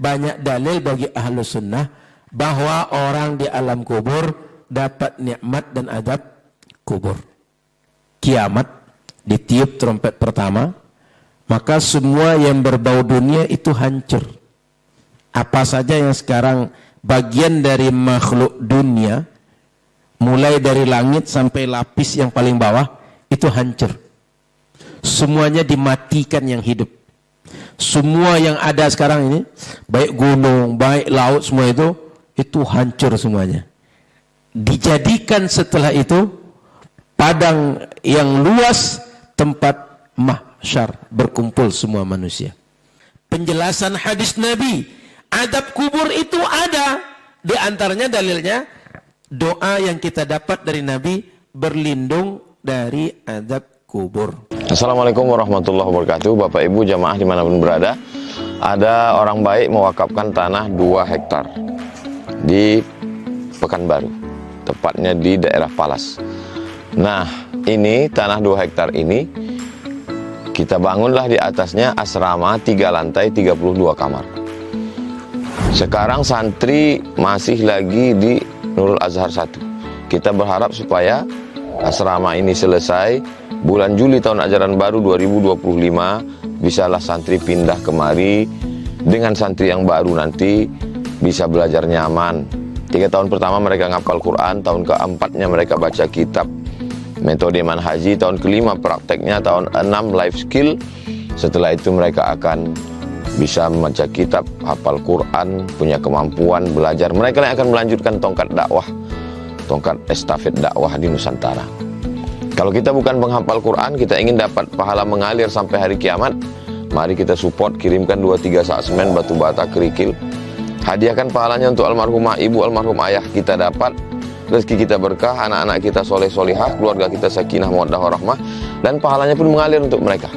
banyak dalil bagi ahlu sunnah bahwa orang di alam kubur dapat nikmat dan adab kubur. Kiamat ditiup trompet pertama, maka semua yang berbau dunia itu hancur. Apa saja yang sekarang bagian dari makhluk dunia, mulai dari langit sampai lapis yang paling bawah, itu hancur. Semuanya dimatikan yang hidup. Semua yang ada sekarang ini, baik gunung, baik laut, semua itu hancur semuanya. Dijadikan setelah itu padang yang luas, tempat mahsyar, berkumpul semua manusia. Penjelasan hadis Nabi, adab kubur itu ada. Di antaranya dalilnya doa yang kita dapat dari Nabi, berlindung dari adab kubur. Assalamualaikum warahmatullahi wabarakatuh. Bapak Ibu jamaah dimanapun berada, ada orang baik mewakafkan tanah 2 hektar di Pekanbaru, tepatnya di daerah Palas. Nah, ini tanah 2 hektar ini kita bangunlah di atasnya asrama 3 lantai 32 kamar. Sekarang santri masih lagi di Nurul Azhar 1. Kita berharap supaya asrama ini selesai bulan Juli tahun ajaran baru 2025, bisalah santri pindah kemari. Dengan santri yang baru nanti bisa belajar nyaman. 3 tahun pertama mereka ngapal Quran, tahun keempatnya mereka baca kitab metode manhaji, tahun kelima prakteknya, tahun 6 life skill. Setelah itu mereka akan bisa membaca kitab, hafal Quran, punya kemampuan belajar. Mereka yang akan melanjutkan tongkat dakwah, tongkat estafet dakwah di Nusantara. Kalau kita bukan penghafal Quran, kita ingin dapat pahala mengalir sampai hari kiamat, mari kita support, kirimkan 2-3 sak semen, batu bata, kerikil. Hadiahkan pahalanya untuk almarhumah ibu, almarhum ayah kita dapat. Rezeki kita berkah, anak-anak kita soleh solihah, keluarga kita sakinah mawaddah warahmah, dan pahalanya pun mengalir untuk mereka.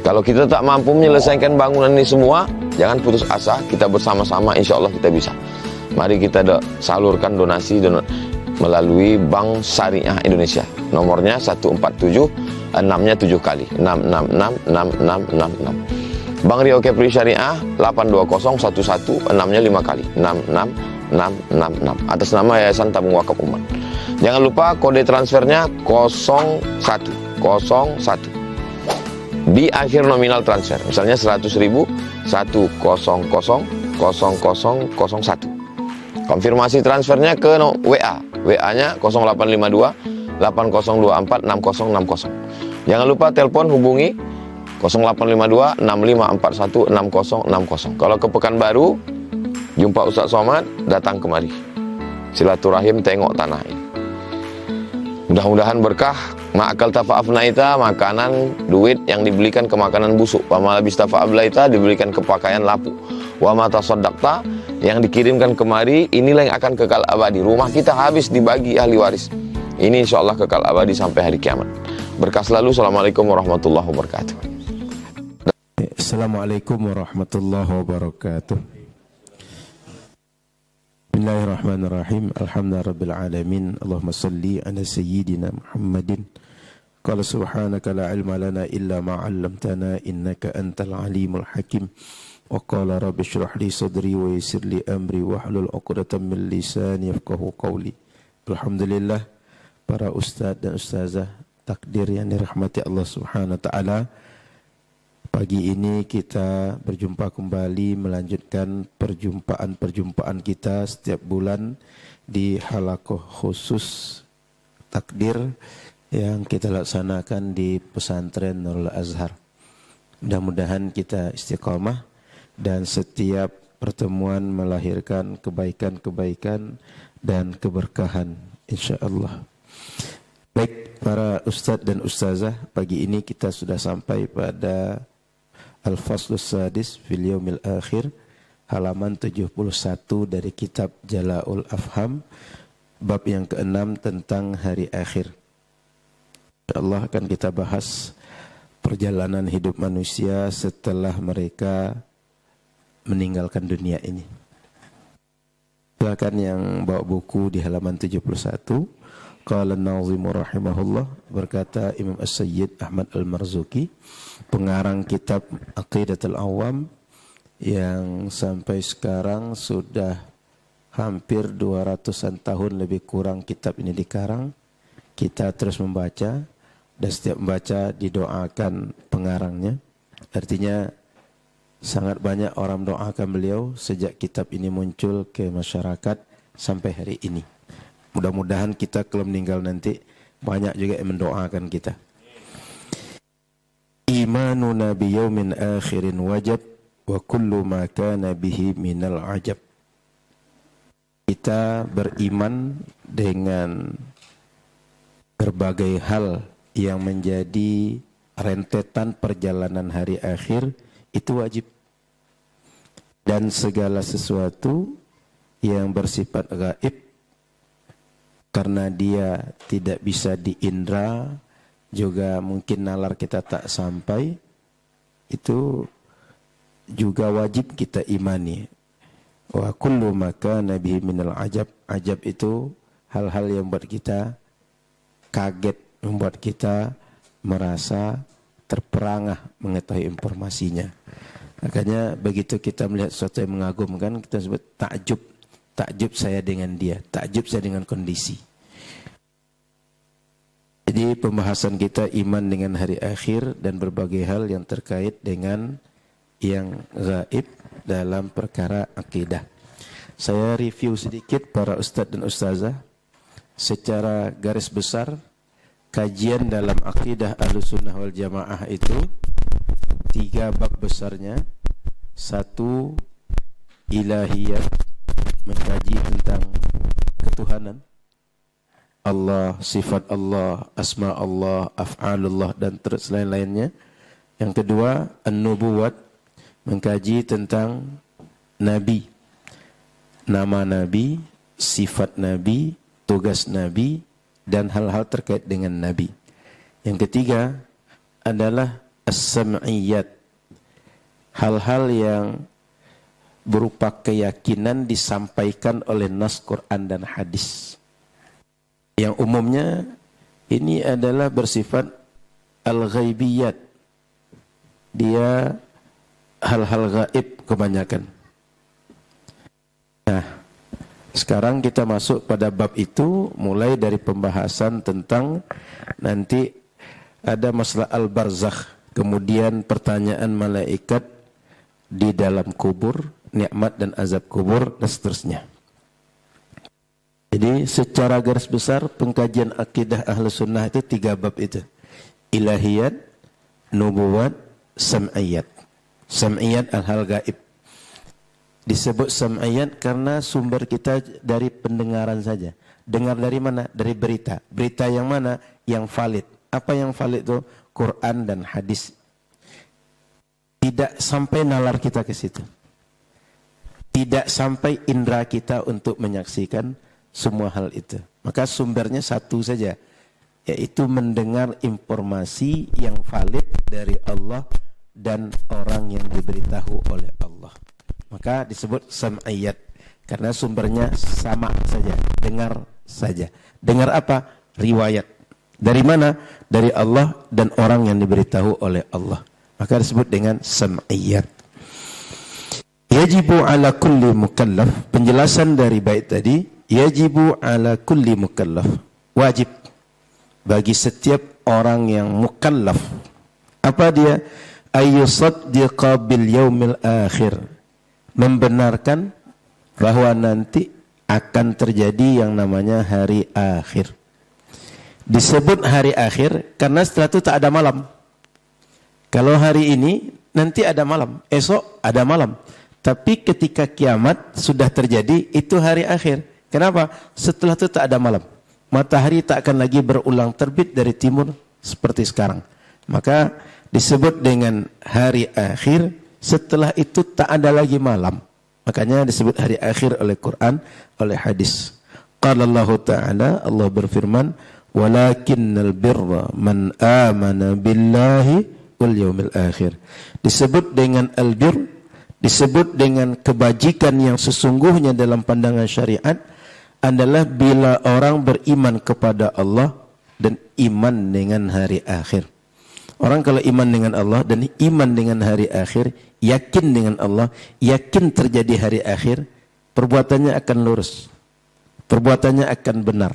Kalau kita tak mampu menyelesaikan bangunan ini semua, jangan putus asa, kita bersama-sama insya Allah kita bisa. Mari kita salurkan donasi melalui Bank Syariah Indonesia. Nomornya 147, 6-nya 7 kali. 6666666. Bank Rio Kepri Syariah 82011, 6-nya 5 kali. 66666. Atas nama Yayasan Tabung Wakaf Umat. Jangan lupa kode transfernya 0101. Di akhir nominal transfer, misalnya 100.000, 1000001. Konfirmasi transfernya ke WA. WA-nya 0852 8024 6060. Jangan lupa telepon hubungi 0852 6541 6060. Kalau ke Pekanbaru, jumpa Ustaz Somad, datang kemari. Silaturahim tengok tanah ini. Mudah-mudahan berkah. Ma'akal tafa'afnaita, makanan, duit yang dibelikan ke makanan busuk. Wa malabis tafa'ablaita, dibelikan ke pakaian lapuk. Wa mata soddakta, yang dikirimkan kemari, inilah yang akan kekal abadi. Rumah kita habis dibagi ahli waris. Ini insya Allah kekal abadi sampai hari kiamat. Berkah selalu. Assalamualaikum warahmatullahi wabarakatuh. Assalamualaikum warahmatullahi wabarakatuh. Bismillahirrahmanirrahim. Alhamdulillahirabbil alamin. Allahumma salli ala sayyidina Muhammadin. Qala subhanaka la ilma lana illa ma 'allamtana innaka antal alimul hakim. Wa qala rabbi shrah li sadri wa yassir li amri wahlul 'uqdatam min lisani yafqahu qawli. Alhamdulillah, para ustaz dan ustazah takdir yang dirahmati Allah Subhanahu wa taala. Pagi ini kita berjumpa kembali melanjutkan perjumpaan kita setiap bulan di halaqah khusus takdir yang kita laksanakan di pesantren Nurul Azhar. Mudah-mudahan kita istiqamah dan setiap pertemuan melahirkan kebaikan-kebaikan dan keberkahan insyaallah. Baik para ustadz dan ustazah, pagi ini kita sudah sampai pada Al-Faslus Sadis fil Yaumil Akhir, halaman 71 dari kitab Jala'ul Afham, bab yang ke-6 tentang hari akhir. InsyaAllah akan kita bahas perjalanan hidup manusia setelah mereka meninggalkan dunia ini. Silakan yang bawa buku di halaman 71. Qala an-Nazimu rahimahullah, berkata Imam As-Sayyid Ahmad Al-Marzuki, pengarang kitab Aqidatul Awam, yang sampai sekarang sudah hampir 200-an tahun lebih kurang kitab ini dikarang. Kita terus membaca dan setiap membaca didoakan pengarangnya. Artinya sangat banyak orang doakan beliau sejak kitab ini muncul ke masyarakat sampai hari ini. Mudah-mudahan kita kalau meninggal nanti banyak juga yang mendoakan kita. Imanuna biyaumin akhirin wajib wa kullu ma kana bihi minal ajab. Kita beriman dengan berbagai hal yang menjadi rentetan perjalanan hari akhir itu wajib. Dan segala sesuatu yang bersifat gaib karena dia tidak bisa diindra, juga mungkin nalar kita tak sampai, itu juga wajib kita imani. Wa kullu ma kana bihi minal ajab. Ajab itu hal-hal yang membuat kita kaget, membuat kita merasa terperangah mengetahui informasinya. Makanya begitu kita melihat sesuatu yang mengagumkan, kita sebut takjub. Takjub saya dengan dia, takjub saya dengan kondisi. Jadi pembahasan kita iman dengan hari akhir dan berbagai hal yang terkait dengan yang gaib dalam perkara akidah. Saya review sedikit para ustadz dan ustazah. Secara garis besar, kajian dalam akidah Ahlussunnah wal Jamaah itu 3 bab besarnya. 1, ilahiyat, mengkaji tentang ketuhanan Allah, sifat Allah, asma Allah, af'alullah dan terus lain-lainnya. Yang kedua, an-nubuwat, mengkaji tentang nabi, nama nabi, sifat nabi, tugas nabi dan hal-hal terkait dengan nabi. Yang ketiga adalah as-sam'iyat, hal-hal yang berupa keyakinan disampaikan oleh nas Quran dan hadis. Yang umumnya ini adalah bersifat al-ghaibiyat. Dia hal-hal gaib kebanyakan. Nah, sekarang kita masuk pada bab itu, mulai dari pembahasan tentang nanti ada masalah al-barzakh, kemudian pertanyaan malaikat di dalam kubur, nikmat dan azab kubur dan seterusnya. Jadi secara garis besar pengkajian akidah Ahlussunnah itu 3 bab itu. Ilahiyat, nubuwat, sam'iyat. Sam'iyat hal-hal gaib. Disebut sam'iyat karena sumber kita dari pendengaran saja. Dengar dari mana? Dari berita. Berita yang mana? Yang valid. Apa yang valid itu? Quran dan hadis. Tidak sampai nalar kita ke situ. Tidak sampai indera kita untuk menyaksikan semua hal itu. Maka sumbernya satu saja, yaitu mendengar informasi yang valid dari Allah dan orang yang diberitahu oleh Allah. Maka disebut sam'iyat karena sumbernya sama saja, dengar saja. Dengar apa? Riwayat. Dari mana? Dari Allah dan orang yang diberitahu oleh Allah. Maka disebut dengan sam'iyat. Yajibu ala kulli mukallaf. Penjelasan dari bait tadi, yajibu ala kulli mukallaf, wajib bagi setiap orang yang mukallaf. Apa dia? Ayyusaddiqa bil yaumil akhir, membenarkan bahwa nanti akan terjadi yang namanya hari akhir. Disebut hari akhir karena setelah itu tak ada malam. Kalau hari ini nanti ada malam, esok ada malam. Tapi ketika kiamat sudah terjadi, itu hari akhir. Kenapa? Setelah itu tak ada malam. Matahari tak akan lagi berulang terbit dari timur seperti sekarang. Maka disebut dengan hari akhir, setelah itu tak ada lagi malam. Makanya disebut hari akhir oleh Quran, oleh hadis. Qala Allah Ta'ala, Allah berfirman, walakinnal birra man amana billahi wal yaumil akhir. Disebut dengan al-bir, disebut dengan kebajikan yang sesungguhnya dalam pandangan syariat adalah bila orang beriman kepada Allah dan iman dengan hari akhir. Orang kalau iman dengan Allah dan iman dengan hari akhir, yakin dengan Allah, yakin terjadi hari akhir, perbuatannya akan lurus. Perbuatannya akan benar.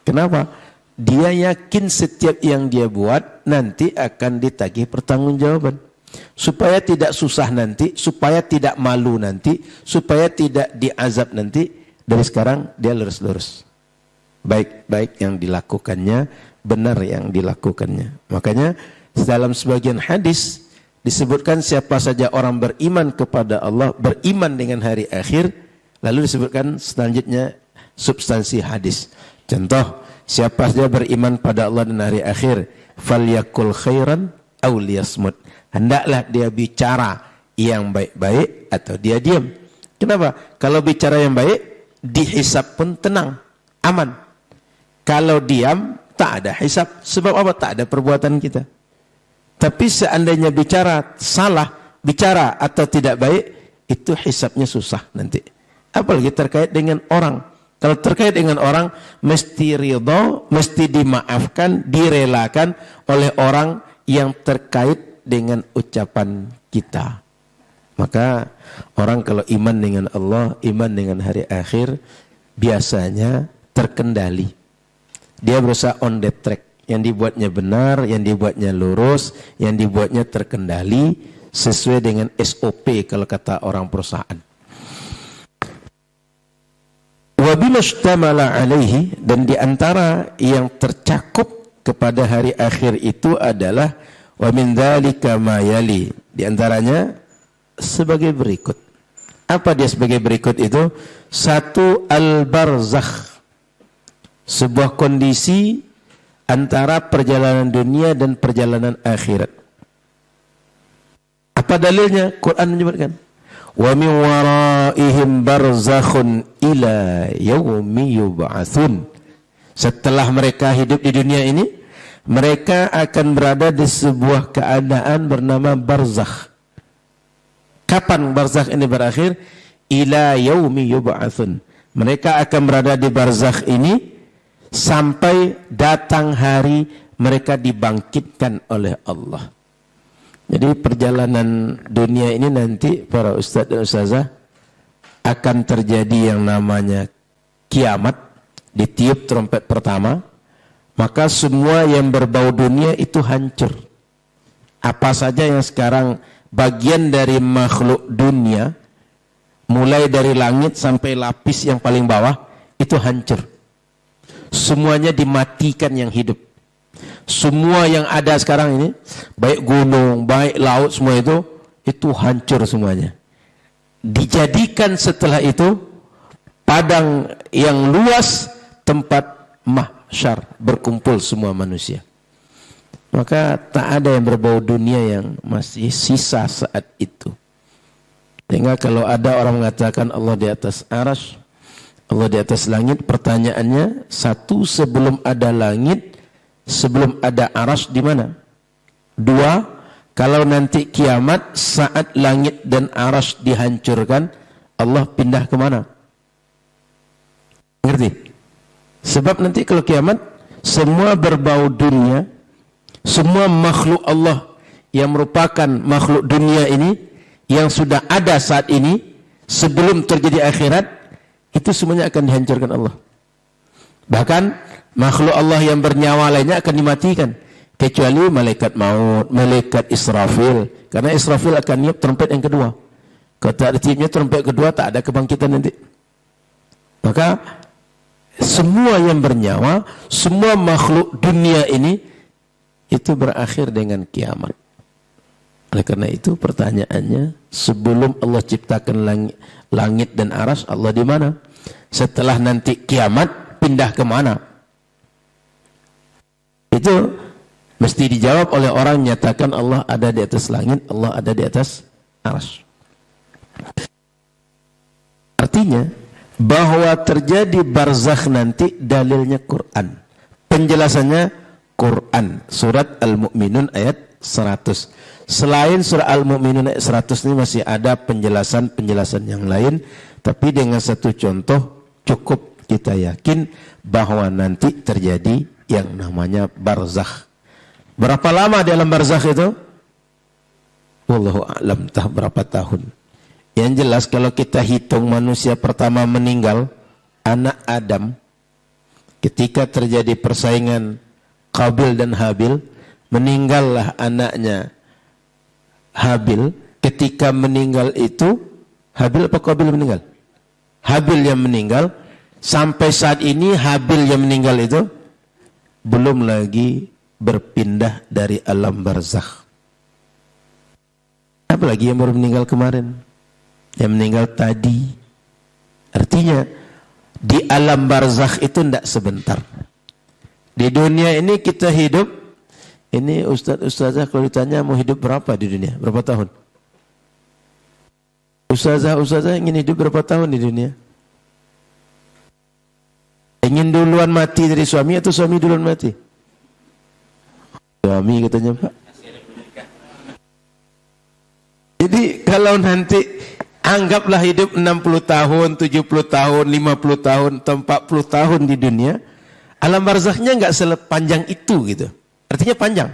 Kenapa? Dia yakin setiap yang dia buat nanti akan ditagih pertanggungjawaban. Supaya tidak susah nanti, supaya tidak malu nanti, supaya tidak diazab nanti, dari sekarang dia lurus-lurus. Baik-baik yang dilakukannya, benar yang dilakukannya. Makanya dalam sebagian hadis disebutkan siapa saja orang beriman kepada Allah, beriman dengan hari akhir, lalu disebutkan selanjutnya substansi hadis. Contoh, siapa saja beriman pada Allah dan hari akhir, falyakul khairan aw liyasmut. Hendaklah dia bicara yang baik-baik atau dia diam. Kenapa? Kalau bicara yang baik, dihisab pun tenang, aman. Kalau diam, tak ada hisab. Sebab apa? Tak ada perbuatan kita. Tapi seandainya bicara salah, bicara atau tidak baik, itu hisabnya susah nanti. Apalagi terkait dengan orang. Kalau terkait dengan orang, mesti ridho, mesti dimaafkan, direlakan oleh orang yang terkait dengan ucapan kita. Maka orang kalau iman dengan Allah, iman dengan hari akhir, biasanya terkendali. Dia berusaha on the track. Yang dibuatnya benar, yang dibuatnya lurus, yang dibuatnya terkendali sesuai dengan SOP kalau kata orang perusahaan. Wa bima ishtamala alaihi, dan diantara yang tercakup kepada hari akhir itu adalah wa min dzalika ma yali. Diantaranya sebagai berikut. Apa dia sebagai berikut itu? Satu, al-barzakh. Sebuah kondisi antara perjalanan dunia dan perjalanan akhirat. Apa dalilnya? Quran menyebutkan, wa min waraihim barzakhun ila yaumi yub'atsun. Setelah mereka hidup di dunia ini, mereka akan berada di sebuah keadaan bernama barzakh. Kapan barzakh ini berakhir? Ila yaumi yub'atsun. Mereka akan berada di barzakh ini sampai datang hari mereka dibangkitkan oleh Allah. Jadi perjalanan dunia ini nanti para ustadz dan ustazah akan terjadi yang namanya kiamat, ditiup trompet pertama, maka semua yang berbau dunia itu hancur. Apa saja yang sekarang bagian dari makhluk dunia, mulai dari langit sampai lapis yang paling bawah, itu hancur. Semuanya dimatikan yang hidup. Semua yang ada sekarang ini, baik gunung, baik laut, semua itu hancur semuanya. Dijadikan setelah itu padang yang luas, tempat mahsyar, berkumpul semua manusia. Maka tak ada yang berbau dunia yang masih sisa saat itu. Sehingga kalau ada orang mengatakan Allah di atas arsy, Allah di atas langit, pertanyaannya, satu, sebelum ada langit, sebelum ada arsy di mana? Dua, kalau nanti kiamat, saat langit dan arsy dihancurkan, Allah pindah ke mana? Ngerti? Sebab nanti kalau kiamat, semua berbau dunia, semua makhluk Allah yang merupakan makhluk dunia ini, yang sudah ada saat ini, sebelum terjadi akhirat, itu semuanya akan dihancurkan Allah. Bahkan makhluk Allah yang bernyawa lainnya akan dimatikan, kecuali malaikat maut, malaikat Israfil. Karena Israfil akan niup trompet yang kedua. Kalau tak ada tiupnya trompet kedua, tak ada kebangkitan nanti. Maka semua yang bernyawa, semua makhluk dunia ini, itu berakhir dengan kiamat. Oleh karena itu pertanyaannya, sebelum Allah ciptakan langit dan arsy, Allah di mana? Setelah nanti kiamat, pindah ke mana? Itu mesti dijawab oleh orang yang menyatakan Allah ada di atas langit, Allah ada di atas arsy. Artinya bahwa terjadi barzakh nanti dalilnya Quran. Penjelasannya Quran, surat Al-Mu'minun ayat 100. Selain surah Al-Mu'minun ayat 100 ini masih ada penjelasan-penjelasan yang lain, tapi dengan satu contoh cukup kita yakin bahwa nanti terjadi yang namanya barzakh. Berapa lama di alam barzakh itu? Wallahu a'lam, entah berapa tahun. Yang jelas kalau kita hitung manusia pertama meninggal, anak Adam, ketika terjadi persaingan Qabil dan Habil, meninggallah anaknya Habil. Ketika meninggal itu, Habil apa Qabil meninggal? Habil yang meninggal. Sampai saat ini Habil yang meninggal itu belum lagi berpindah dari alam barzakh. Apalagi yang baru meninggal kemarin, yang meninggal tadi. Artinya di alam barzakh itu tidak sebentar. Di dunia ini kita hidup, ini ustazah kalau ditanya mau hidup berapa di dunia, berapa tahun? Ustazah ingin hidup berapa tahun di dunia? Ingin duluan mati dari suami atau suami duluan mati? Suami katanya, Pak. Jadi kalau nanti anggaplah hidup 60 tahun, 70 tahun, 50 tahun, atau 40 tahun di dunia, alam barzakhnya enggak sepanjang itu gitu. Artinya panjang.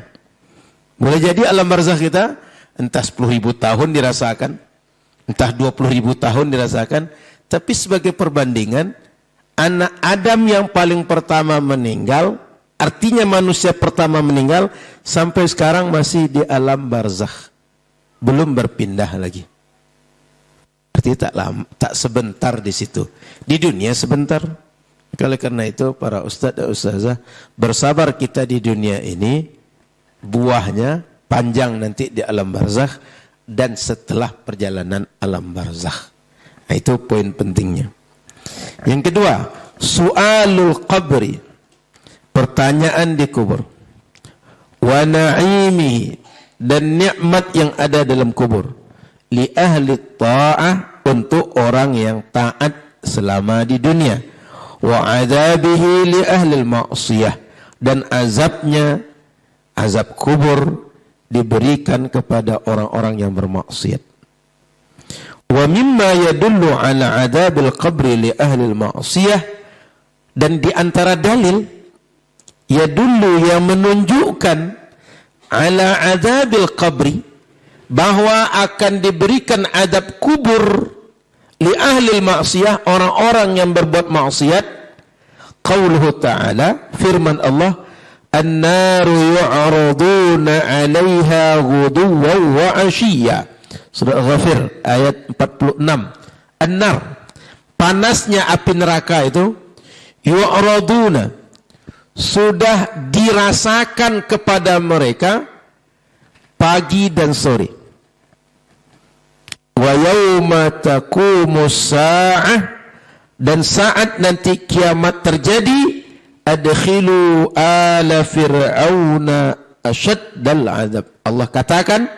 Boleh jadi alam barzakh kita entah 10.000 tahun dirasakan, entah 20.000 tahun dirasakan, tapi sebagai perbandingan, anak Adam yang paling pertama meninggal, artinya manusia pertama meninggal, sampai sekarang masih di alam barzakh, belum berpindah lagi. Artinya tak lama, tak sebentar di situ. Di dunia sebentar. Oleh karena itu para ustadz dan ustazah, bersabar kita di dunia ini, buahnya panjang nanti di alam barzakh dan setelah perjalanan alam barzakh. Nah, itu poin pentingnya. Yang kedua, su'alul qabri, pertanyaan di kubur. Wa na'imihi, dan nikmat yang ada dalam kubur. Li ahli ta'ah, untuk orang yang taat selama di dunia. Wa adzabihi li ahli ma'siyah, dan azabnya, azab kubur diberikan kepada orang-orang yang bermaksiat. Wa mimma yadullu ala adzabil qabri li ahli ma'siyah, dan di antara dalil yadullu yang menunjukkan ala adzabil qabri, bahwa akan diberikan adab kubur li ahli maksiyah, orang-orang yang berbuat maksiat. Qauluhu ta'ala, firman Allah, an-naru yu'raduna 'alaiha ghuduwwan wa 'ashiyya. Surah Ghafir ayat 46. An-nar, panasnya api neraka itu, yu'raduna, sudah dirasakan kepada mereka pagi dan sore. Wa yauma taqumus sa'ah, dan saat nanti kiamat terjadi, adkhilu ala fir'auna asyaddal azab. Allah katakan,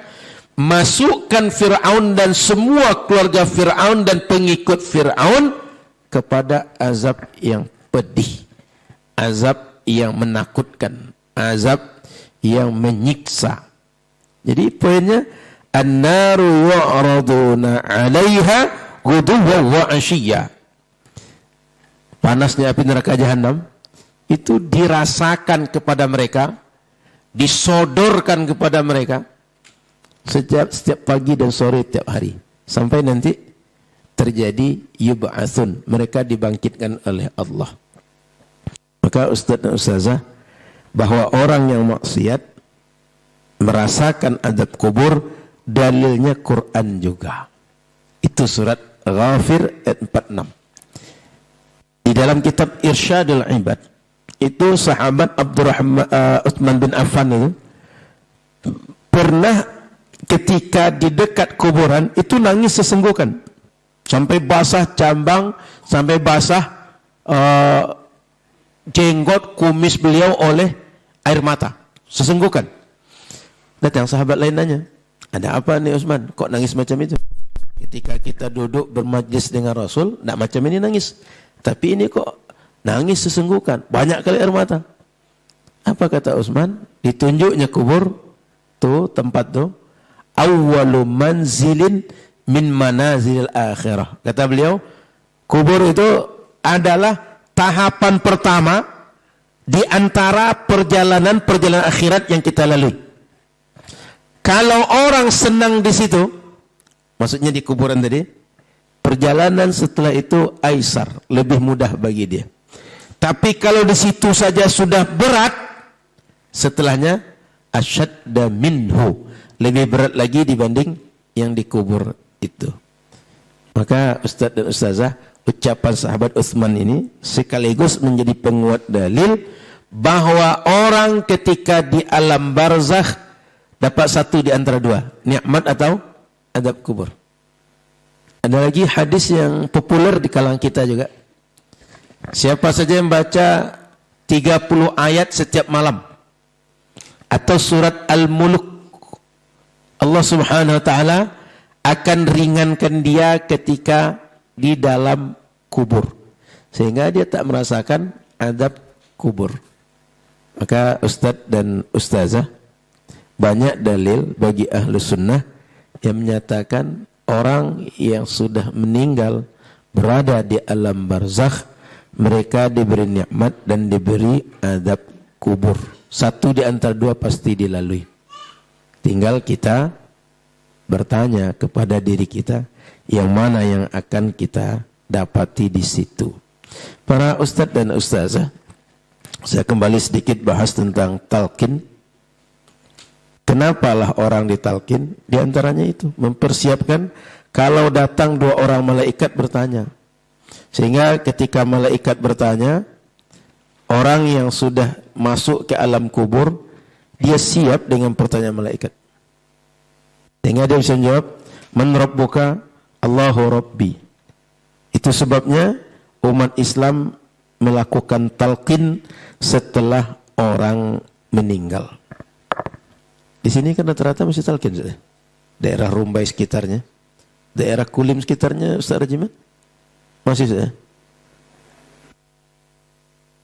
masukkan Fir'aun dan semua keluarga Fir'aun dan pengikut Fir'aun kepada azab yang pedih, azab yang menakutkan, azab yang menyiksa. Jadi poinnya, an-naru yu'raduna 'alaiha ghuduwwan wa 'ashiyya. Panasnya api neraka jahanam itu dirasakan kepada mereka, disodorkan kepada mereka setiap pagi dan sore tiap hari, sampai nanti terjadi yub'atsun, mereka dibangkitkan oleh Allah. Maka ustaz dan ustazah, bahwa orang yang maksiat merasakan adab kubur, dalilnya Quran juga. Itu surat Ghafir ayat 46. Di dalam kitab Irsyadul Ibad, itu sahabat Abdurrahman Utsman bin Affan itu pernah ketika di dekat kuburan itu nangis sesenggukan, sampai basah cambang, sampai basah jenggot kumis beliau oleh air mata, sesenggukan. Datang sahabat lain nanya, ada apa nih Utsman, kok nangis macam itu? Ketika kita duduk bermajlis dengan Rasul, tidak macam ini nangis, tapi ini kok nangis sesenggukan, banyak kali air mata. Apa kata Utsman? Ditunjuknya kubur, tuh tempat tuh, awwalu manzilin min manazilil akhirah. Kata beliau, kubur itu adalah tahapan pertama di antara perjalanan akhirat yang kita lalui. Kalau orang senang di situ, maksudnya di kuburan tadi, perjalanan setelah itu aisar, lebih mudah bagi dia. Tapi kalau di situ saja sudah berat, setelahnya asyadda minhu, lebih berat lagi dibanding yang dikubur itu. Maka Ustadz dan Ustazah, ucapan sahabat Utsman ini sekaligus menjadi penguat dalil bahwa orang ketika di alam barzakh dapat satu di antara dua, nikmat atau adab kubur. Ada lagi hadis yang populer di kalangan kita juga. Siapa saja yang baca 30 ayat setiap malam atau surat Al-Mulk, Allah Subhanahu wa taala akan ringankan dia ketika di dalam kubur, sehingga dia tak merasakan adab kubur. Maka Ustadz dan Ustazah, banyak dalil bagi ahlu sunnah yang menyatakan orang yang sudah meninggal berada di alam barzakh, mereka diberi nikmat dan diberi adab kubur. Satu di antara dua pasti dilalui. Tinggal kita bertanya kepada diri kita, yang mana yang akan kita dapati di situ. Para ustadz dan ustazah, saya kembali sedikit bahas tentang talqin. Kenapalah orang ditalqin? Di antaranya itu mempersiapkan kalau datang dua orang malaikat bertanya. Sehingga ketika malaikat bertanya, orang yang sudah masuk ke alam kubur, dia siap dengan pertanyaan malaikat. Sehingga dia bisa menjawab, man rabbuka? Allahu Rabbi. Itu sebabnya umat Islam melakukan talqin setelah orang meninggal. Di sini kan rata-rata masih talqin saja. Daerah Rumbai sekitarnya, daerah Kulim sekitarnya, Ustaz Rajiman, masih saja.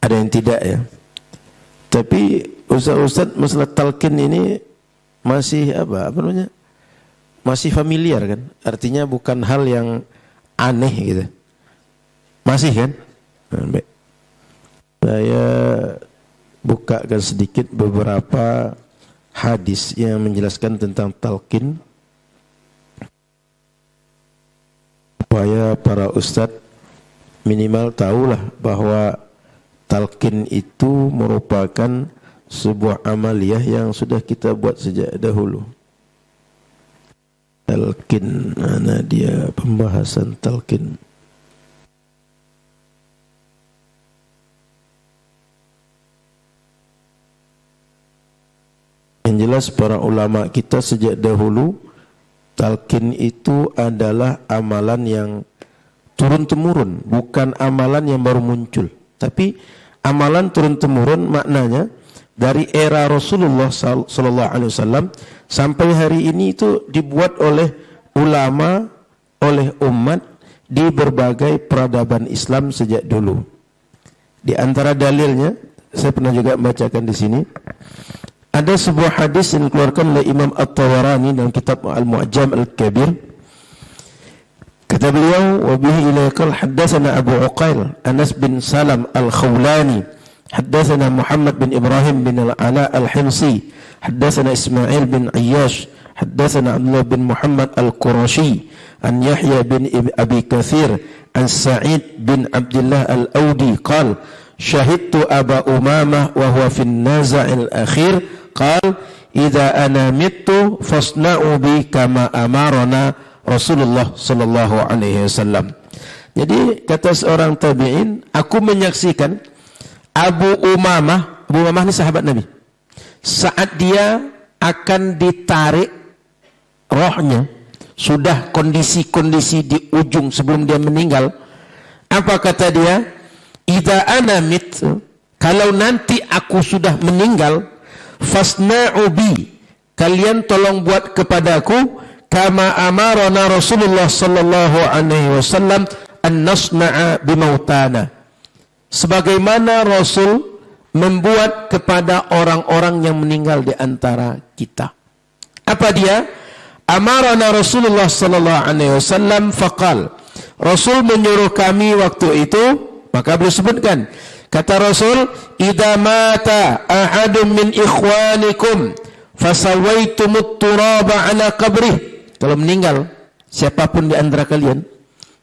Ada yang tidak ya. Tapi ustaz-ustaz masalah talqin ini masih apa namanya? Masih familiar kan? Artinya bukan hal yang aneh gitu. Masih kan? Nah, baik. Saya bukakan sedikit beberapa hadis yang menjelaskan tentang talqin, supaya para ustadz minimal tahulah bahwa talqin itu merupakan sebuah amaliyah yang sudah kita buat sejak dahulu. Talqin, mana dia pembahasan talqin? Yang jelas para ulama kita sejak dahulu, talqin itu adalah amalan yang turun-temurun, bukan amalan yang baru muncul. Tapi amalan turun-temurun maknanya dari era Rasulullah sallallahu alaihi wasallam sampai hari ini itu dibuat oleh ulama, oleh umat di berbagai peradaban Islam sejak dulu. Di antara dalilnya, saya pernah juga membacakan di sini. Ada sebuah hadis yang dikeluarkan oleh Imam At-Tabarani dalam kitab Al-Mu'jam Al-Kabir. Kata beliau, wa bihi ilaikal haddatsana Abu Uqail Anas bin Salam Al-Khawlani, haddatsana Muhammad bin Ibrahim bin Al-Ala Al-Himsi, haddatsana Ismail bin Ayyash, haddatsana Abdullah bin Muhammad Al-Qurashi, an Yahya bin Abi Kathir, an Sa'id bin Abdullah Al-Audi qala syahidtu Aba Umamah wa huwa fi an-naza'il akhir qala idza ana mittu fasna'u bi kama amarana Rasulullah sallallahu alaihi wasallam. Jadi kata seorang tabi'in, aku menyaksikan Abu Umamah ini sahabat Nabi, saat dia akan ditarik rohnya, sudah kondisi-kondisi di ujung sebelum dia meninggal, apa kata dia? Idza ana mit, kalau nanti aku sudah meninggal, fasna'u bi, kalian tolong buat kepadaku kama amarana Rasulullah sallallahu alaihi wasallam an nasna'a bimautana, sebagaimana Rasul membuat kepada orang-orang yang meninggal di antara kita. Apa dia? Amarana Rasulullah sallallahu alaihi wasallam faqal, Rasul menyuruh kami waktu itu, maka beliau sebutkan Kata Rasul, "Idza mata ahadun min ikhwanikum fasawaitumut turaba ala qabrih." Kalau meninggal siapapun di antara kalian,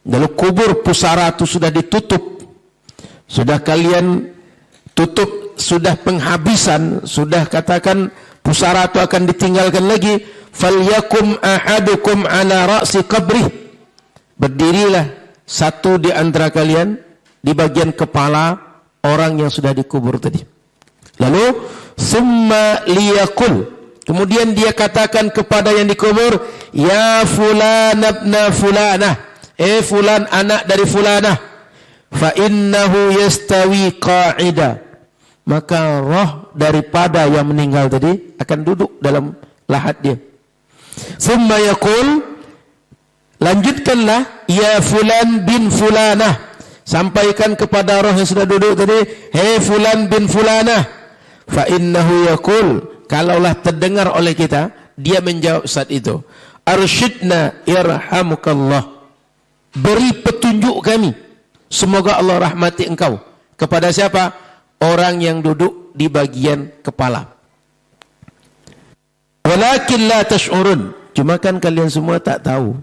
lalu kubur pusara itu sudah ditutup, sudah kalian tutup, sudah penghabisan, sudah katakan pusara itu akan ditinggalkan lagi, falyakum ahadukum ala ra'si qabrih. Berdirilah satu di antara kalian di bagian kepala orang yang sudah dikubur tadi. Lalu summa liyaqul, kemudian dia katakan kepada yang dikubur, ya fulan ibna fulanah, fulan anak dari fulanah, fa innahu yastawi qa'ida, maka roh daripada yang meninggal tadi akan duduk dalam lahat dia. Summa yaqul, lanjutkanlah, ya fulan bin fulanah, sampaikan kepada roh yang sudah duduk tadi, hei fulan bin fulanah, fa innahu yaqul, kalaulah terdengar oleh kita, dia menjawab saat itu, arsyidna yarhamukallah, beri petunjuk kami, semoga Allah rahmati engkau. Kepada siapa? Orang yang duduk di bagian kepala. Walakin la tash'urun, cuma kan kalian semua tak tahu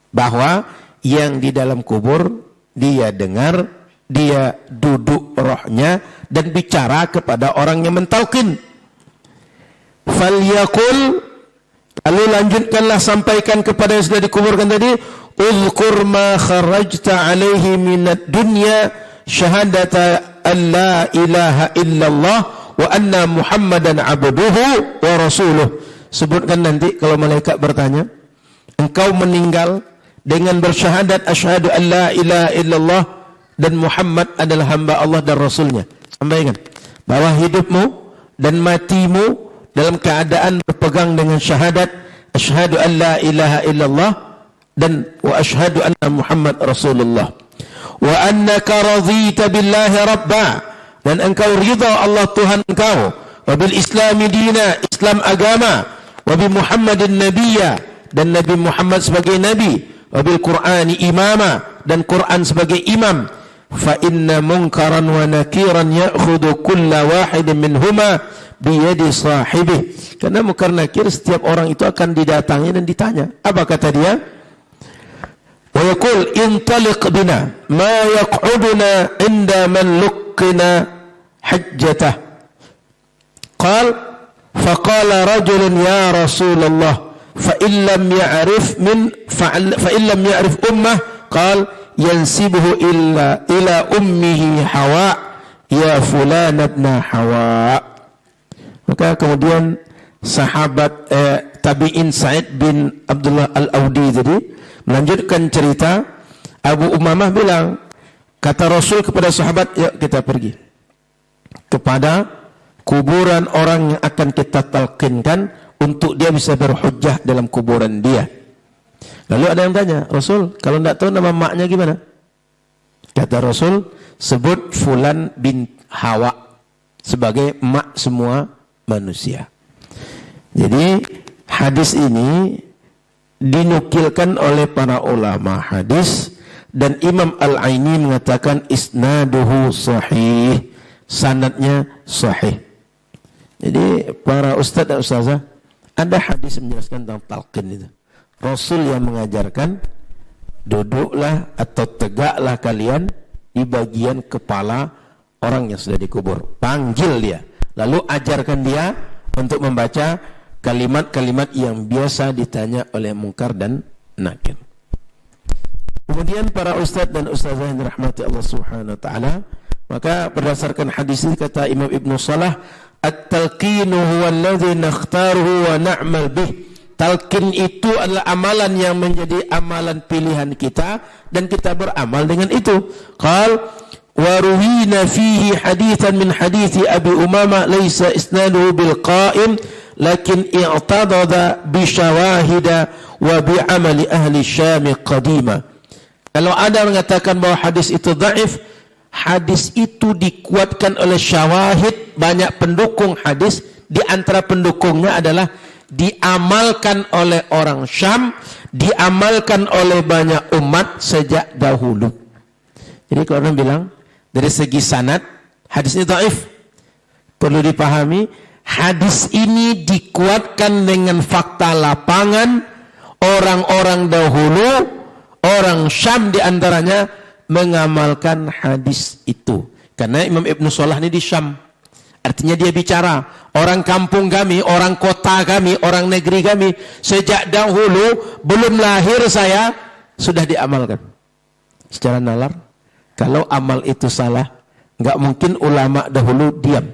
bahwa yang di dalam kubur dia dengar, dia duduk rohnya dan bicara kepada orang yang mentalqin. Falyaqul, lalu lanjutkanlah, sampaikan kepada yang sudah dikuburkan tadi, uzkur ma kharajta alaihi minad dunya syahadata an la ilaha illallah wa anna muhammadan abduhu wa rasuluh. Sebutkan nanti kalau malaikat bertanya, engkau meninggal dengan bersyahadat asyhadu an la ilaha illallah dan Muhammad adalah hamba Allah dan Rasulnya. Sampaikan bahwa hidupmu dan matimu dalam keadaan berpegang dengan syahadat asyhadu an la ilaha illallah dan wa asyhadu anna Muhammad Rasulullah. Wa annaka radhita billahi rabba, dan engkau ridha Allah Tuhan engkau, wa bil islami dina, Islam agama, wa bi Muhammadin nabiyya, dan Nabi Muhammad sebagai nabi, wa bil Qur'ani imama, dan Quran sebagai imam. Fa inna munkaran wa nakiran ya'khudhu kulla wahidin minhuma biyadi sahibih. Karena munkar nakir setiap orang itu akan didatangi dan ditanya. Apa kata dia? Wa yaqul intaliq bina ma yaq'uduna inda man luqina hajjatah. Qal faqala rajulun ya Rasulullah fa illam ya'rif ummah, qal yansibuhu ila ummihi Hawa, ya fulan ibn Hawa. Maka kemudian sahabat tabi'in Sa'id bin Abdullah Al-Audi tadi melanjutkan cerita. Abu Umamah bilang, kata Rasul kepada sahabat, yuk kita pergi kepada kuburan orang yang akan kita talqinkan untuk dia bisa berhujjah dalam kuburan dia. Lalu ada yang tanya, Rasul, kalau tidak tahu nama maknya gimana? Kata Rasul, sebut Fulan bin Hawa sebagai mak semua manusia. Jadi hadis ini dinukilkan oleh para ulama hadis, dan Imam Al-Aini mengatakan isnaduhu sahih, sanadnya sahih. Jadi para ustaz dan ustazah, ada hadis menjelaskan tentang talqin itu. Rasul yang mengajarkan, duduklah atau tegaklah kalian di bagian kepala orang yang sudah dikubur. Panggil dia, lalu ajarkan dia untuk membaca kalimat-kalimat yang biasa ditanya oleh mungkar dan nakir. Kemudian para ustaz dan ustazah yang dirahmati Allah Subhanahu wa taala, maka berdasarkan hadis ini kata Imam Ibnu Salah, at-talqinu huwa alladhi nakhtaruhu wa na'mal bih. Talqin itu adalah amalan yang menjadi amalan pilihan kita dan kita beramal dengan itu. Qal wa ruwina fihi hadithan min hadithi Abi Umamah laysa isnaduhu bil qa'im lakin i'tadada bi syawahida wa bi amali ahli Syam qadima. Kalau ada mengatakan bahwa hadis itu dhaif, hadis itu dikuatkan oleh syawahid, banyak pendukung hadis. Di antara pendukungnya adalah diamalkan oleh orang Syam, diamalkan oleh banyak umat sejak dahulu. Jadi kalau orang bilang dari segi sanad Hadisnya dhaif. Perlu dipahami, hadis ini dikuatkan dengan fakta lapangan. Orang-orang dahulu, orang Syam diantaranya mengamalkan hadis itu. Karena Imam Ibn Salah ini di Syam. Artinya dia bicara, orang kampung kami, orang kota kami, orang negeri kami, sejak dahulu, belum lahir saya, sudah diamalkan. Secara nalar, kalau amal itu salah, nggak mungkin ulama dahulu diam.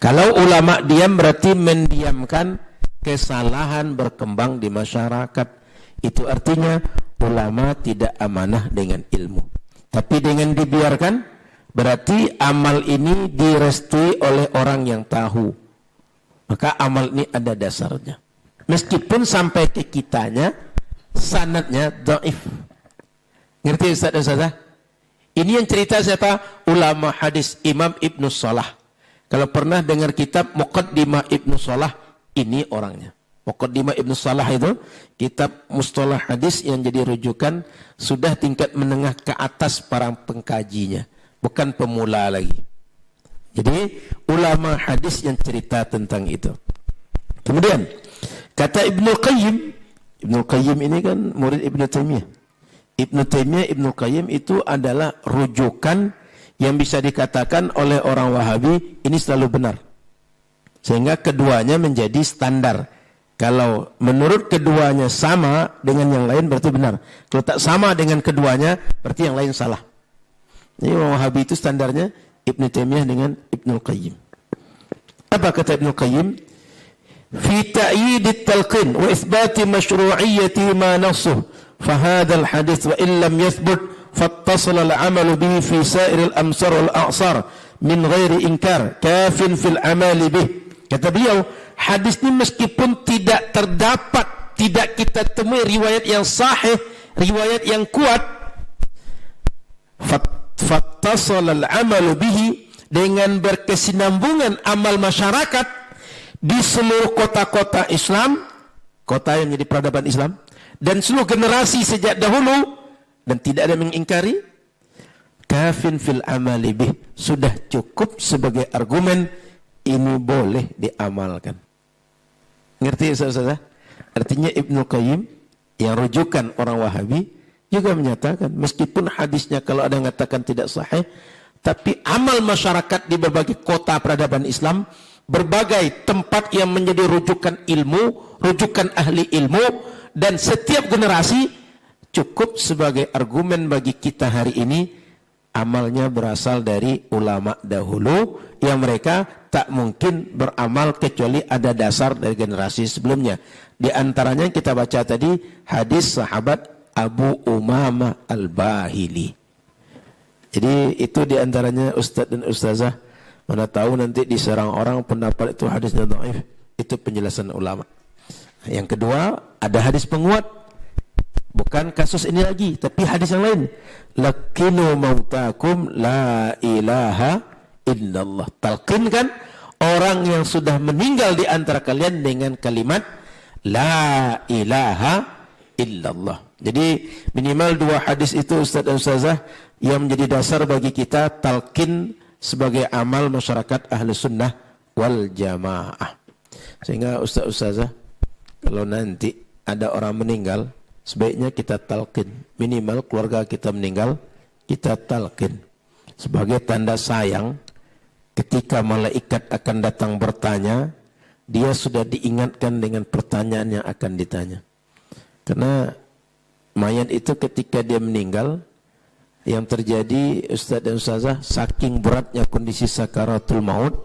Kalau ulama diam berarti mendiamkan kesalahan berkembang di masyarakat. Itu artinya ulama tidak amanah dengan ilmu. Tapi dengan dibiarkan, berarti amal ini direstui oleh orang yang tahu. Maka amal ini ada dasarnya. Meskipun sampai ke kitanya, sanadnya dhaif. Ngerti Ustaz dan Ustazah? Ini yang cerita siapa? Ulama hadis Imam Ibn Salah. Kalau pernah dengar kitab Muqaddimah Ibn Salah, ini orangnya. Muqaddimah Ibn Salah itu kitab mustalah hadis yang jadi rujukan sudah tingkat menengah ke atas para pengkajinya, bukan pemula lagi. Jadi ulama hadis yang cerita tentang itu. Kemudian kata Ibnu Qayyim ini kan murid Ibnu Taimiyah. Ibnu Qayyim itu adalah rujukan yang bisa dikatakan oleh orang Wahabi ini selalu benar. Sehingga keduanya menjadi standar. Kalau menurut keduanya sama dengan yang lain berarti benar. Kalau tak sama dengan keduanya berarti yang lain salah. Jadi orang Wahabi itu standarnya Ibnu Taimiyah dengan Ibnu Qayyim. Apa kata Ibnu Qayyim? Fi ta'yid at-talqin wa itsbat mashru'iyyati ma nassuh fa hadha al-hadith wa in lam yathbut fattasala al-'amal bihi fi sa'ir al-amsar wal a'sar min ghairi inkar kafin fil 'amali bih. Kata beliau, hadis ini meskipun tidak terdapat, tidak kita temui riwayat yang sahih, riwayat yang kuat, fattasala al-'amal bihi, dengan berkesinambungan amal masyarakat di seluruh kota-kota Islam, kota yang menjadi peradaban Islam, dan seluruh generasi sejak dahulu, dan tidak ada mengingkari, kafin fil amali bih, sudah cukup sebagai argumen ini boleh diamalkan. Ngerti Ustaz? Artinya Ibnu Qayyim yang rujukan orang Wahabi juga menyatakan meskipun hadisnya kalau ada yang mengatakan tidak sahih, tapi amal masyarakat di berbagai kota peradaban Islam, berbagai tempat yang menjadi rujukan ilmu, rujukan ahli ilmu, dan setiap generasi cukup sebagai argumen bagi kita hari ini. Amalnya berasal dari ulama dahulu yang mereka tak mungkin beramal kecuali ada dasar dari generasi sebelumnya. Di antaranya kita baca tadi hadis sahabat Abu Umamah Al-Bahili. Jadi itu di antaranya Ustadz dan Ustazah, mana tahu nanti diserang orang pendapat itu hadisnya dhaif. Itu penjelasan ulama. Yang kedua, ada hadis penguat. Bukan kasus ini lagi, tapi hadis yang lain. Lakinu mautakum la ilaha illallah. Talqinkan orang yang sudah meninggal di antara kalian dengan kalimat la ilaha illallah. Jadi minimal dua hadis itu Ustaz dan Ustazah yang menjadi dasar bagi kita talqin sebagai amal masyarakat ahli sunnah wal jamaah. Sehingga Ustaz Ustazah, kalau nanti ada orang meninggal, sebaiknya kita talqin. Minimal keluarga kita meninggal, kita talqin. Sebagai tanda sayang, ketika malaikat akan datang bertanya, dia sudah diingatkan dengan pertanyaan yang akan ditanya. Karena mayat itu ketika dia meninggal, yang terjadi Ustaz dan Ustazah, saking beratnya kondisi sakaratul maut,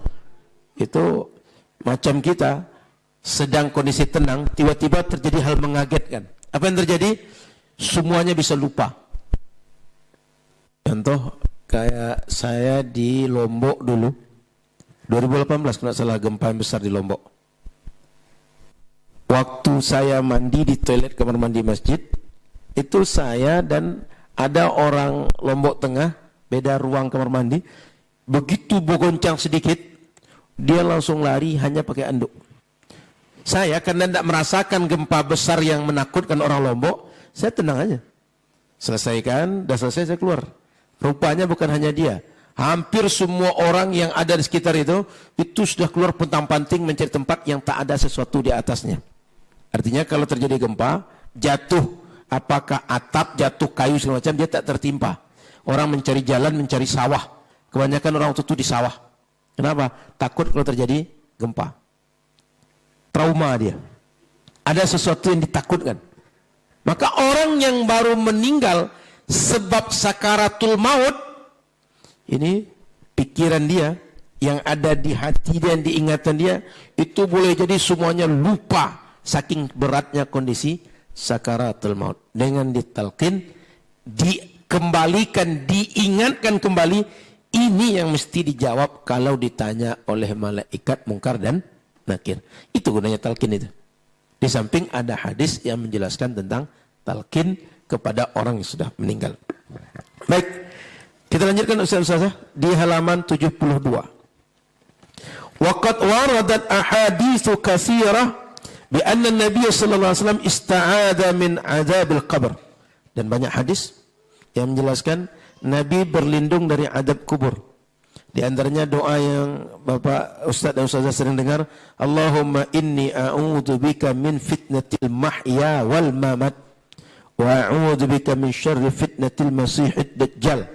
itu macam kita sedang kondisi tenang, tiba-tiba terjadi hal mengagetkan. Apa yang terjadi? Semuanya bisa lupa. Contoh kayak saya di Lombok dulu, 2018 kalau salah, gempa yang besar di Lombok. Waktu saya mandi di toilet kamar mandi masjid, itu saya dan ada orang Lombok Tengah, beda ruang kamar mandi. Begitu bergoncang sedikit, dia langsung lari hanya pakai anduk. Saya karena tidak merasakan gempa besar yang menakutkan orang Lombok, saya tenang aja. Selesaikan, dah selesai saya keluar. Rupanya bukan hanya dia, Hampir semua orang yang ada di sekitar itu sudah keluar pontang-panting mencari tempat yang tak ada sesuatu di atasnya. Artinya kalau terjadi gempa, jatuh, apakah atap, jatuh kayu segala macam, dia tak tertimpa. Orang mencari jalan, mencari sawah. Kebanyakan orang itu di sawah. Kenapa? Takut kalau terjadi gempa. Trauma dia. Ada sesuatu yang ditakutkan. Maka orang yang baru meninggal sebab sakaratul maut, ini pikiran dia yang ada di hati dia, yang diingatan dia, itu boleh jadi semuanya lupa saking beratnya kondisi sakaratul maut. Dengan ditalqin, dikembalikan, diingatkan kembali, ini yang mesti dijawab kalau ditanya oleh malaikat mungkar dan nakir. Itu gunanya talqin itu. Di samping ada hadis yang menjelaskan tentang talqin kepada orang yang sudah meninggal. Baik. Kita lanjutkan Ustaz di halaman 72. Waqad waradat ahaditsu katsirah bi anna an-nabiy sallallahu alaihi wasallam ista'adha min adzabil qabr. Dan banyak hadis yang menjelaskan Nabi berlindung dari adab kubur. Di antaranya doa yang Bapak Ustaz dan Ustazah sering dengar, Allahumma inni a'udzubika min fitnatil mahya wal mamat wa a'udzubika min syarri fitnatil masiihid dajjal.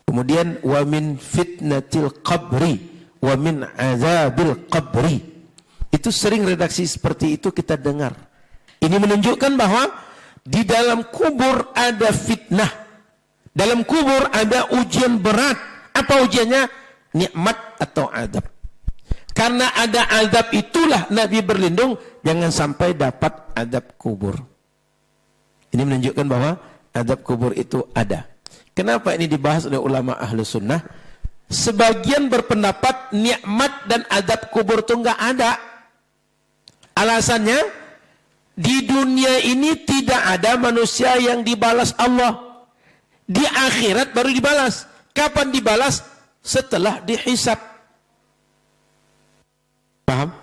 Kemudian wa min fitnatil qabri wa min azabil qabri. Itu sering redaksi seperti itu kita dengar. Ini menunjukkan bahwa di dalam kubur ada fitnah. Dalam kubur ada ujian berat. Apa ujiannya? Nikmat atau azab. Karena ada azab itulah Nabi berlindung jangan sampai dapat azab kubur. Ini menunjukkan bahwa azab kubur itu ada. Kenapa ini dibahas oleh ulama ahlu sunnah? Sebagian berpendapat nikmat dan azab kubur itu enggak ada. Alasannya, di dunia ini tidak ada manusia yang dibalas Allah. Di akhirat baru dibalas. Kapan dibalas? Setelah dihisab. Paham?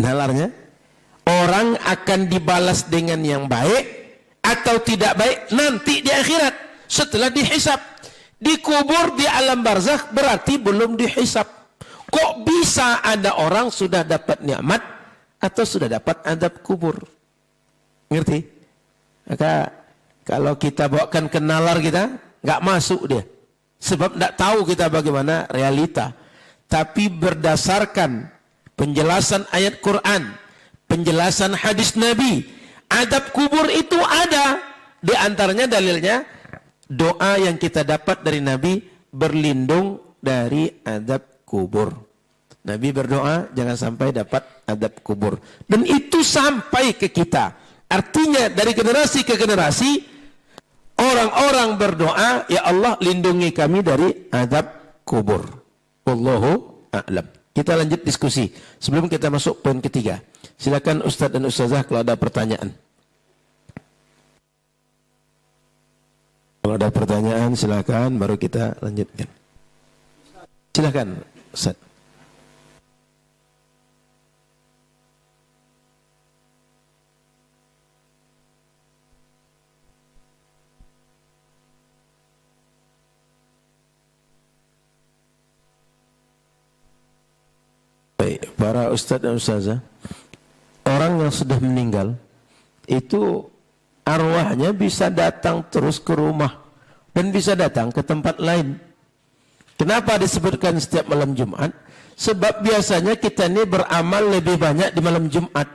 Nalarnya? Orang akan dibalas dengan yang baik atau tidak baik nanti di akhirat. Setelah dihisab. Dikubur di alam barzakh berarti belum dihisab. Kok bisa ada orang sudah dapat nikmat atau sudah dapat adab kubur? Ngerti? Maka kalau kita bawakan ke nalar kita, nggak masuk dia. Sebab nggak tahu kita bagaimana realita. Tapi berdasarkan penjelasan ayat Quran, penjelasan hadis Nabi, adab kubur itu ada. Di antaranya dalilnya doa yang kita dapat dari Nabi berlindung dari adab kubur. Nabi berdoa jangan sampai dapat adab kubur. Dan itu sampai ke kita. Artinya dari generasi ke generasi orang-orang berdoa, ya Allah lindungi kami dari adab kubur. Wallahu a'lam. Kita lanjut diskusi. Sebelum kita masuk poin ketiga. Silakan Ustaz dan Ustazah kalau ada pertanyaan. Kalau ada pertanyaan silakan, baru kita lanjutkan. Silakan Ustaz. Baik, para Ustaz dan Ustazah, orang yang sudah meninggal itu arwahnya bisa datang terus ke rumah dan bisa datang ke tempat lain. Kenapa disebutkan setiap malam Jumat? Sebab biasanya kita ini beramal lebih banyak di malam Jumat.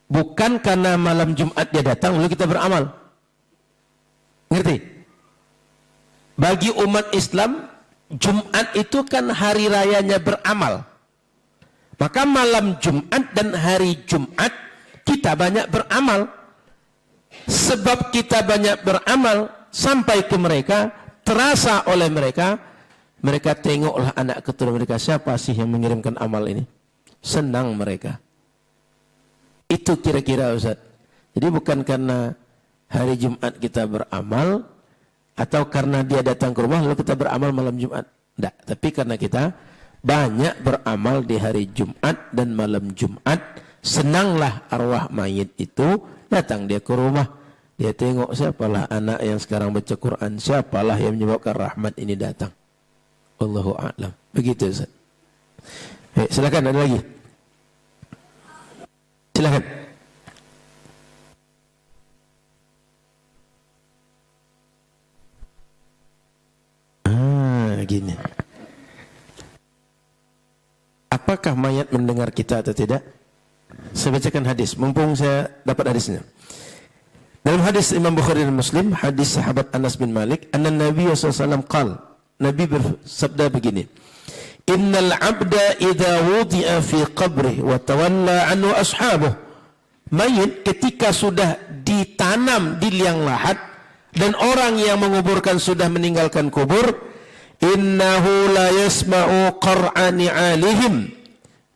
Bukan karena malam Jumat dia datang lalu kita beramal. Ngerti? Bagi umat Islam, Jumat itu kan hari rayanya beramal. Maka malam Jumat dan hari Jumat kita banyak beramal. Sebab kita banyak beramal sampai ke mereka, terasa oleh mereka, mereka tengoklah anak keturunan mereka, siapa sih yang mengirimkan amal ini? Senang mereka. Itu kira-kira Ustaz. Jadi bukan karena hari Jumat kita beramal, atau karena dia datang ke rumah lalu kita beramal malam Jumat. Tidak, tapi karena kita banyak beramal di hari Jumat dan malam Jumat, senanglah arwah mayit itu datang dia ke rumah, Dia tengok siapalah anak yang sekarang baca Quran, siapalah yang menyebabkan rahmat ini datang. Wallahu a'lam. Begitu Ustaz. Baik, silakan ada lagi. Silakan. Gini. Apakah mayat mendengar kita atau tidak? Saya bacakan hadis, mumpung saya dapat hadisnya. Dalam hadis Imam Bukhari dan Muslim, hadis sahabat Anas bin Malik, anna Nabi SAW qala, Nabi bersabda begini, innal abda idza wudi'a fi qabrih wa tawalla anhu ashabuh. Mayit ketika sudah ditanam di liang lahat dan orang yang menguburkan sudah meninggalkan kubur, innahu la yasma'u qar'ani alihim.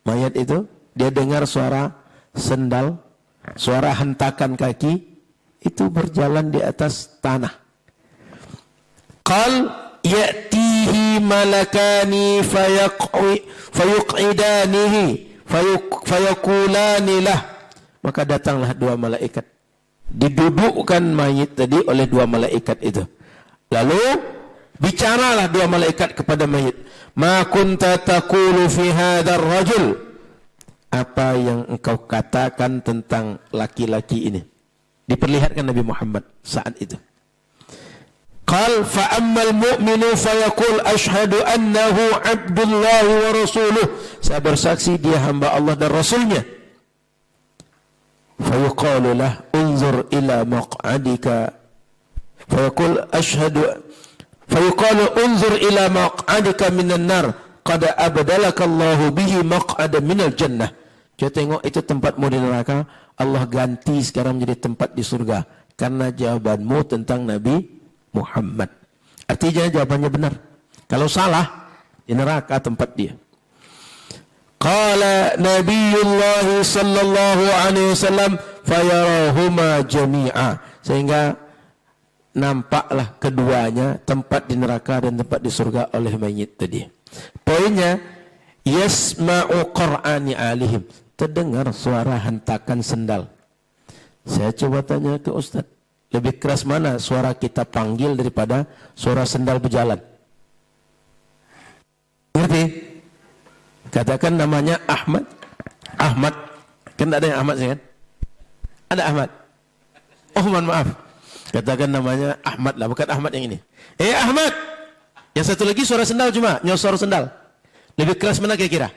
Mayat itu dia dengar suara sendal, suara hentakan kaki itu berjalan di atas tanah. Qal ya'tihi malakani fayuq'idanihi fayaqulani lah. Maka datanglah dua malaikat. Didudukkan mayit tadi oleh dua malaikat itu. Lalu bicaralah dua malaikat kepada mayit. Ma kunta taqulu fi hadzal rajul? Apa yang engkau katakan tentang laki-laki ini? Diperlihatkan Nabi Muhammad saat itu. Qal fa ammal mu'minu fayaqul ashhadu annahu abdullah wa rasuluh. Saya bersaksi dia hamba Allah dan Rasulnya. Fayuqalu lah unzur ila maq'adika. Fayaqul ashhadu fayuqalu unzur ila maq'adika minan nar qad abdalaka Allahu bihi maq'ada minal jannah. Dia tengok itu tempatmu di neraka, Allah ganti sekarang menjadi tempat di surga karena jawabanmu tentang Nabi Muhammad. Artinya jawabannya benar. Kalau salah, di neraka tempat dia. Qala Nabiyullah sallallahu alaihi wasallam fayarahuma jami'a. Sehingga nampaklah keduanya, tempat di neraka dan tempat di surga oleh mayit tadi. Poinnya, yasma'u qur'ani alihim. Terdengar suara hentakan sendal. Saya coba tanya ke Ustaz, lebih keras mana suara kita panggil daripada suara sendal berjalan? Ngerti? Katakan namanya Ahmad. Ahmad. Kan ada yang Ahmad kan? Ada Ahmad. Oh, mohon maaf. Katakan namanya Ahmad lah, bukan Ahmad yang ini. Ahmad. Yang satu lagi suara sendal cuma, nyosor sendal. Lebih keras mana kira-kira?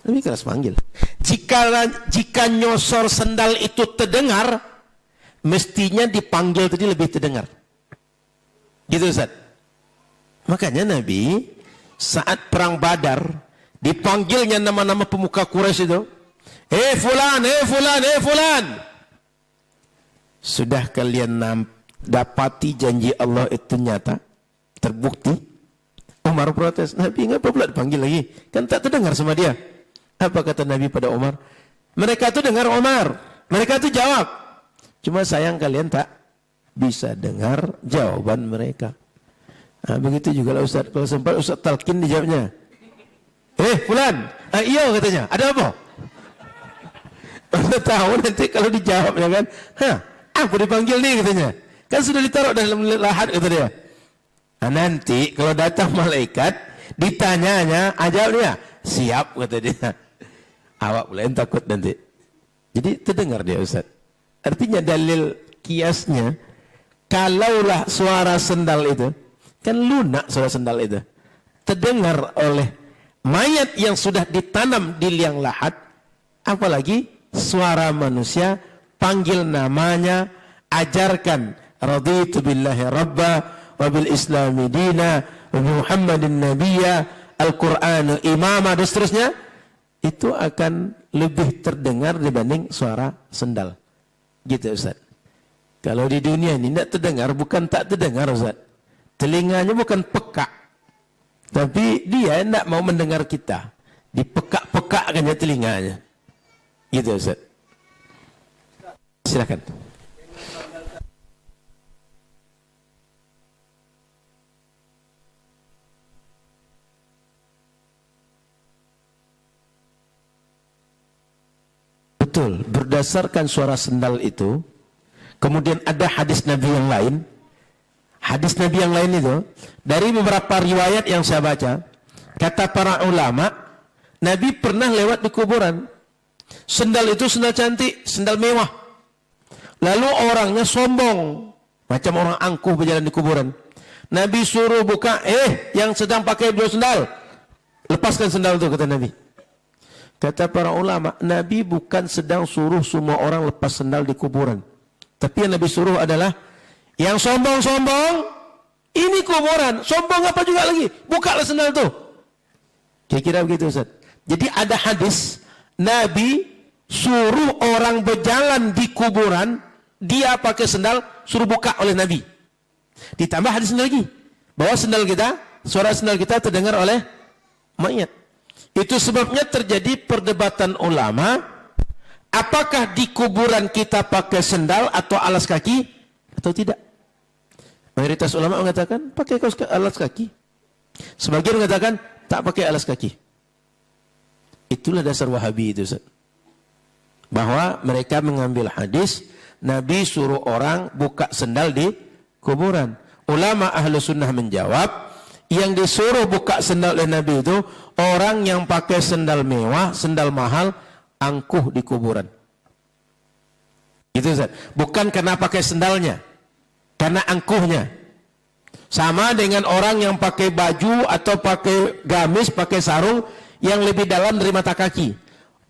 Lebih keras panggil. Jika nyosor sendal itu terdengar, mestinya dipanggil tadi lebih terdengar. Gitu Ustaz. Makanya Nabi saat perang Badar dipanggilnya nama-nama pemuka Quraisy itu. Fulan, fulan, fulan. Sudah kalian dapati janji Allah itu nyata, terbukti. Umar protes, Nabi ngapa pula dipanggil lagi? Kan tak terdengar sama dia. Apa kata Nabi pada Umar? Mereka itu dengar Umar. Mereka itu jawab. Cuma sayang kalian tak bisa dengar jawaban mereka. Nah, begitu juga lah Ustaz. Kalau sempat Ustaz talkin dijawabnya. Fulan. Iya katanya. Ada apa? Ustaz tahu nanti kalau dijawabnya kan. Aku dipanggil nih katanya. Kan sudah ditaruh dalam lahat kata dia. Nah, nanti kalau datang malaikat ditanyanya, jawabnya siap kata dia. Awak boleh takut nanti. Jadi terdengar dia Ustaz. Artinya dalil kiasnya, kalaulah suara sendal itu, kan lunak suara sendal itu, terdengar oleh mayat yang sudah ditanam di liang lahat, apalagi suara manusia, panggil namanya, ajarkan, raditu billahi rabba, wa bil islami dina, wa bi Muhammadin nabiyya, Al-Qur'anu imama, dan seterusnya, itu akan lebih terdengar dibanding suara sendal. Gitu Ustaz. Kalau di dunia ini tidak terdengar, bukan tak terdengar Ustaz. Telinganya bukan peka, tapi dia tidak mau mendengar kita. Dipekak-pekakkannya telinganya. Gitu Ustaz. Silakan. Betul, berdasarkan suara sendal itu, Kemudian ada hadis Nabi yang lain. Hadis Nabi yang lain itu, dari beberapa riwayat yang saya baca, kata para ulama, Nabi pernah lewat di kuburan. Sendal itu sendal cantik, sendal mewah. Lalu orangnya sombong, macam orang angkuh berjalan di kuburan. Nabi suruh buka, yang sedang pakai dua sendal, lepaskan sendal itu, kata Nabi. Kata para ulama, Nabi bukan sedang suruh semua orang lepas sendal di kuburan. Tapi yang Nabi suruh adalah, yang sombong-sombong, ini kuburan, sombong apa juga lagi, bukalah sendal itu. Kira-kira begitu Ustaz. Jadi ada hadis, Nabi suruh orang berjalan di kuburan, dia pakai sendal, suruh buka oleh Nabi. Ditambah hadis lagi, bahwa sendal kita, suara sendal kita terdengar oleh mayat. Itu sebabnya terjadi perdebatan ulama, apakah di kuburan kita pakai sendal atau alas kaki atau tidak. Mayoritas ulama mengatakan pakai alas kaki. Sebagian mengatakan tak pakai alas kaki. Itulah dasar Wahabi itu, Ustaz. Bahwa mereka mengambil hadis Nabi suruh orang buka sendal di kuburan. Ulama ahlu sunnah menjawab, yang disuruh buka sendal oleh Nabi itu orang yang pakai sendal mewah, sendal mahal, angkuh di kuburan. Itu Ustaz. Bukan karena pakai sendalnya, karena angkuhnya. Sama dengan orang yang pakai baju atau pakai gamis, pakai sarung yang lebih dalam dari mata kaki.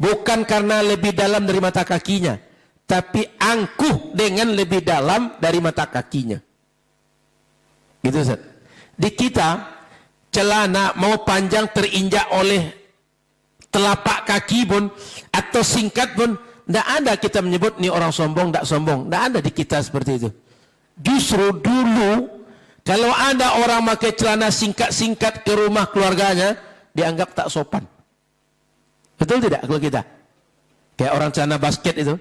Bukan karena lebih dalam dari mata kakinya, tapi angkuh dengan lebih dalam dari mata kakinya. Gitu Ustaz. Di kita, celana mau panjang terinjak oleh telapak kaki pun, atau singkat pun, tidak ada kita menyebut ni orang sombong, tidak sombong. Tidak ada di kita seperti itu. Justru dulu, kalau ada orang pakai celana singkat-singkat ke rumah keluarganya, dianggap tak sopan. Betul tidak kalau kita? Kayak orang celana basket itu.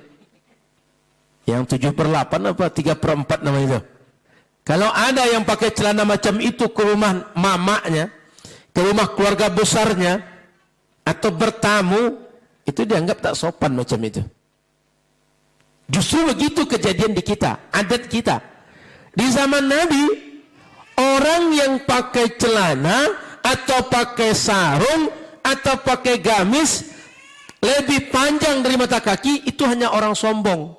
Yang 7/8 apa 3/4 namanya itu. Kalau ada yang pakai celana macam itu ke rumah mamanya, ke rumah keluarga besarnya, atau bertamu, itu dianggap tak sopan macam itu. Justru begitu kejadian di kita, adat kita. Di zaman Nabi, orang yang pakai celana, atau pakai sarung, atau pakai gamis, lebih panjang dari mata kaki, itu hanya orang sombong.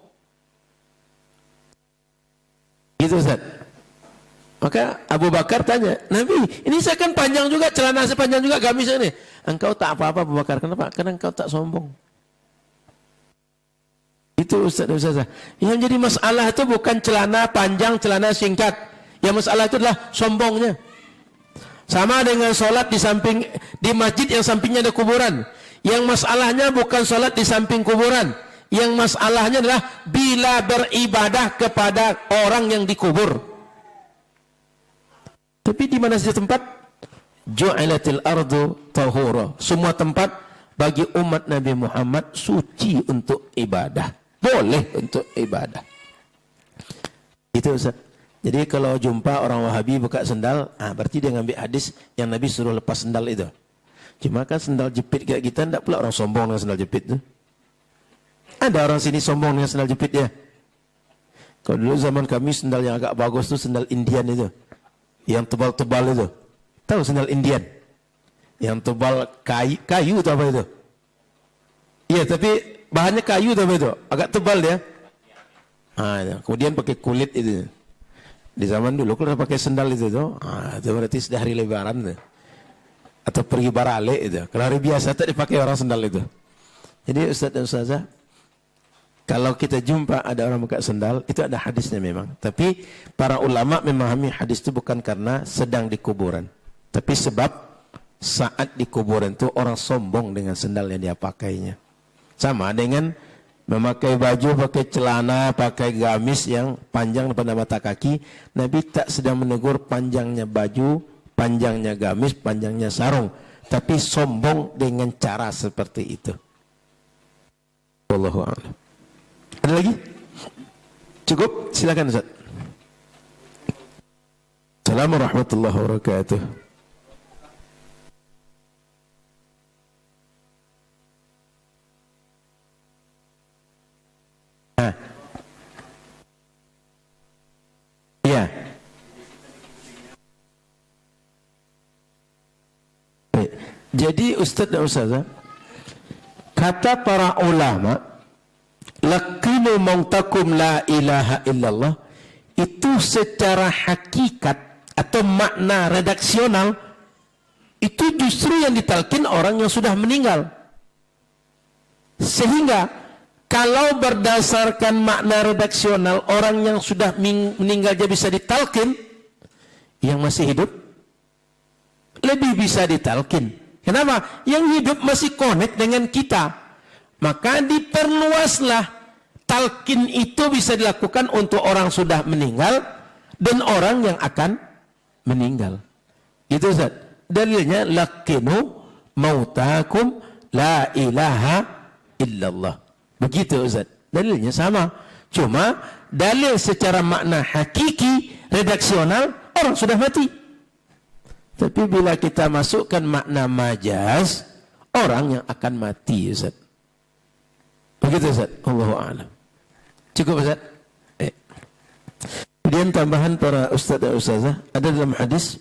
Gitu Ustaz. Maka Abu Bakar tanya, Nabi, ini saya kan panjang juga, celana saya panjang juga, gamis ini. Engkau tak apa-apa Abu Bakar, kenapa? Karena engkau tak sombong. Itu Ustaz. Yang jadi masalah itu bukan celana panjang, celana singkat. Yang masalah itu adalah sombongnya. Sama dengan sholat di masjid yang sampingnya ada kuburan. Yang masalahnya bukan sholat di samping kuburan. Yang masalahnya adalah bila beribadah kepada orang yang dikubur. Tapi di mana saja tempat, ju'ilatil ardu tahura. Semua tempat bagi umat Nabi Muhammad suci untuk ibadah. Boleh untuk ibadah. Itu Ustaz. Jadi kalau jumpa orang Wahabi buka sendal, berarti dia ngambil hadis yang Nabi suruh lepas sendal itu. Cuma kan sendal jepit kayak kita, tidak pula orang sombong dengan sendal jepit itu. Ada orang sini sombong dengan sendal jepit ya. Kalau dulu zaman kami sendal yang agak bagus itu sendal Indian itu. Yang tebal-tebal itu. Tahu sendal Indian? Yang tebal kayu atau apa itu? Iya, tapi bahannya kayu atau apa itu? Agak tebal dia. Kemudian pakai kulit itu. Di zaman dulu kalau pakai sendal itu itu berarti sudah hari lebaran tuh. Atau pergi barale itu. Kalau hari biasa tak dipakai orang sendal itu. Jadi Ustaz dan Ustazah, kalau kita jumpa ada orang buka sendal, itu ada hadisnya memang. Tapi para ulama memahami hadis itu bukan karena sedang di kuburan. Tapi sebab saat di kuburan itu orang sombong dengan sendal yang dia pakainya. Sama dengan memakai baju, pakai celana, pakai gamis yang panjang pada mata kaki. Nabi tak sedang menegur panjangnya baju, panjangnya gamis, panjangnya sarung. Tapi sombong dengan cara seperti itu. Wallahu a'lam. Ada lagi? Cukup? Silakan Ustaz. Assalamualaikum warahmatullahi wabarakatuh. Jadi Ustaz dan Ustazah, kata para ulama, laqinu mautakum la ilaha illallah, itu secara hakikat atau makna redaksional itu justru yang ditalkin orang yang sudah meninggal. Sehingga kalau berdasarkan makna redaksional orang yang sudah meninggal dia bisa ditalkin, yang masih hidup lebih bisa ditalkin. Kenapa? Yang hidup masih connect dengan kita. Maka diperluaslah talqin itu bisa dilakukan untuk orang sudah meninggal dan orang yang akan meninggal. Itu Ustaz. Dalilnya laqinu mautakum la ilaha illallah. Begitu Ustaz. Dalilnya sama. Cuma dalil secara makna hakiki redaksional orang sudah mati. Tapi bila kita masukkan makna majaz, orang yang akan mati Ustaz. Begitu Ustaz. Allahu a'lam. Cukup Ustaz? Kemudian tambahan para ustaz dan ustazah, ada dalam hadis,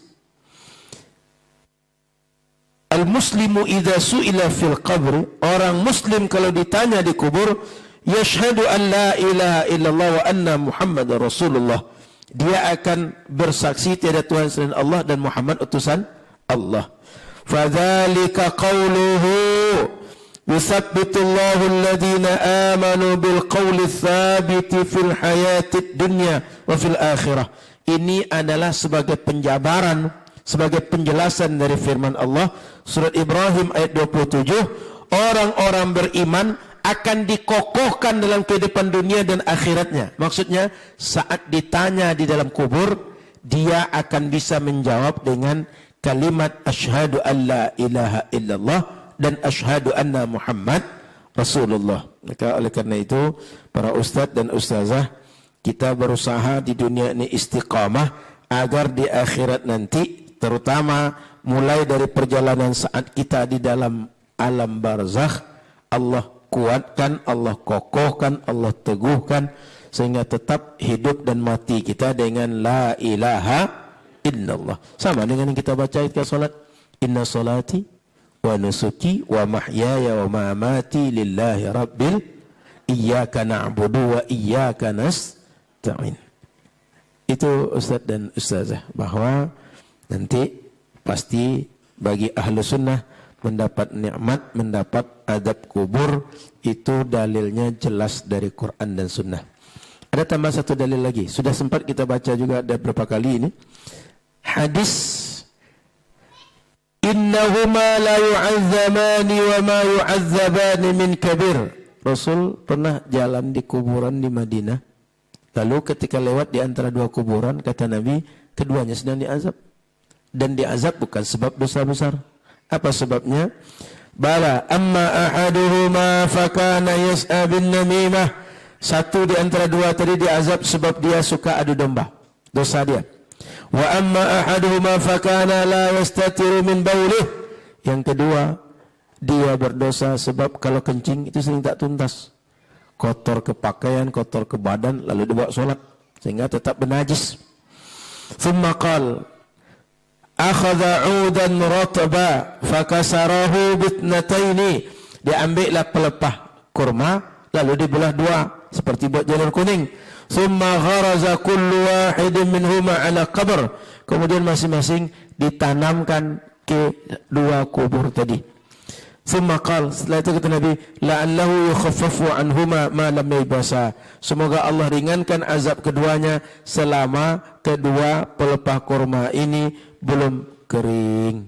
al-muslimu idza su'ila fil qabr, orang muslim kalau ditanya di kubur, yashhadu an la ilaha illallah wa anna Muhammadar Rasulullah. Dia akan bersaksi tiada Tuhan selain Allah dan Muhammad utusan Allah. Fadzalika qauluhu yuthabbitullahu alladhina amanu bil qawli tsabiti fil hayatid dunya wa fil akhirah. Ini adalah sebagai penjabaran, sebagai penjelasan dari firman Allah surat Ibrahim ayat 27, orang-orang beriman akan dikokohkan dalam kehidupan dunia dan akhiratnya. Maksudnya saat ditanya di dalam kubur, dia akan bisa menjawab dengan kalimat asyhadu an la ilaha illallah dan asyhadu anna Muhammad Rasulullah. Maka oleh karena itu para ustadz dan ustazah, kita berusaha di dunia ini istiqamah agar di akhirat nanti, terutama mulai dari perjalanan saat kita di dalam alam barzakh, Allah kuatkan, Allah kokohkan, Allah teguhkan sehingga tetap hidup dan mati kita dengan la ilaha illallah. Sama dengan yang kita baca ketika salat, inna salati wa nusuki wa mahyaya wa mamati lillahi rabbil iyyaka na'budu wa iyyaka nasta'in. Itu ustaz dan ustazah, bahwa nanti pasti bagi ahlu sunnah mendapat nikmat, mendapat adab kubur, itu dalilnya jelas dari Quran dan Sunnah. Ada tambah satu dalil lagi, sudah sempat kita baca juga ada beberapa kali ini. Hadis innahuma la yu'azzamani wa ma yu'azzabani min kabir. Rasul pernah jalan di kuburan di Madinah. Lalu ketika lewat di antara dua kuburan, kata Nabi, keduanya sedang diazab. Dan diazab bukan sebab dosa besar. Apa sebabnya? Bala amma ahaduhuma fakana yas'a bin namimah. Satu di antara dua tadi diazab sebab dia suka adu domba, dosa dia. Wa amma ahaduhuma fakana la yastatiru min baulih. Yang kedua, dia berdosa sebab kalau kencing itu sering tak tuntas. Kotor ke pakaian, kotor ke badan, lalu dibawa sholat sehingga tetap bernajis. Thumma qala akhadha 'udan ratba fakasarahu bitnataini. Diambillah pelepah kurma lalu dibelah dua seperti buat jalur kuning. Thumma gharaza kullu wahidin minhuma 'ala qabr. Kemudian masing-masing ditanamkan ke dua kubur tadi. Thumma qala, setelah itu kata Nabi, la'allahu yukhaffafu anhuma ma lam yabasa. Semoga Allah ringankan azab keduanya selama kedua pelepah kurma ini belum kering.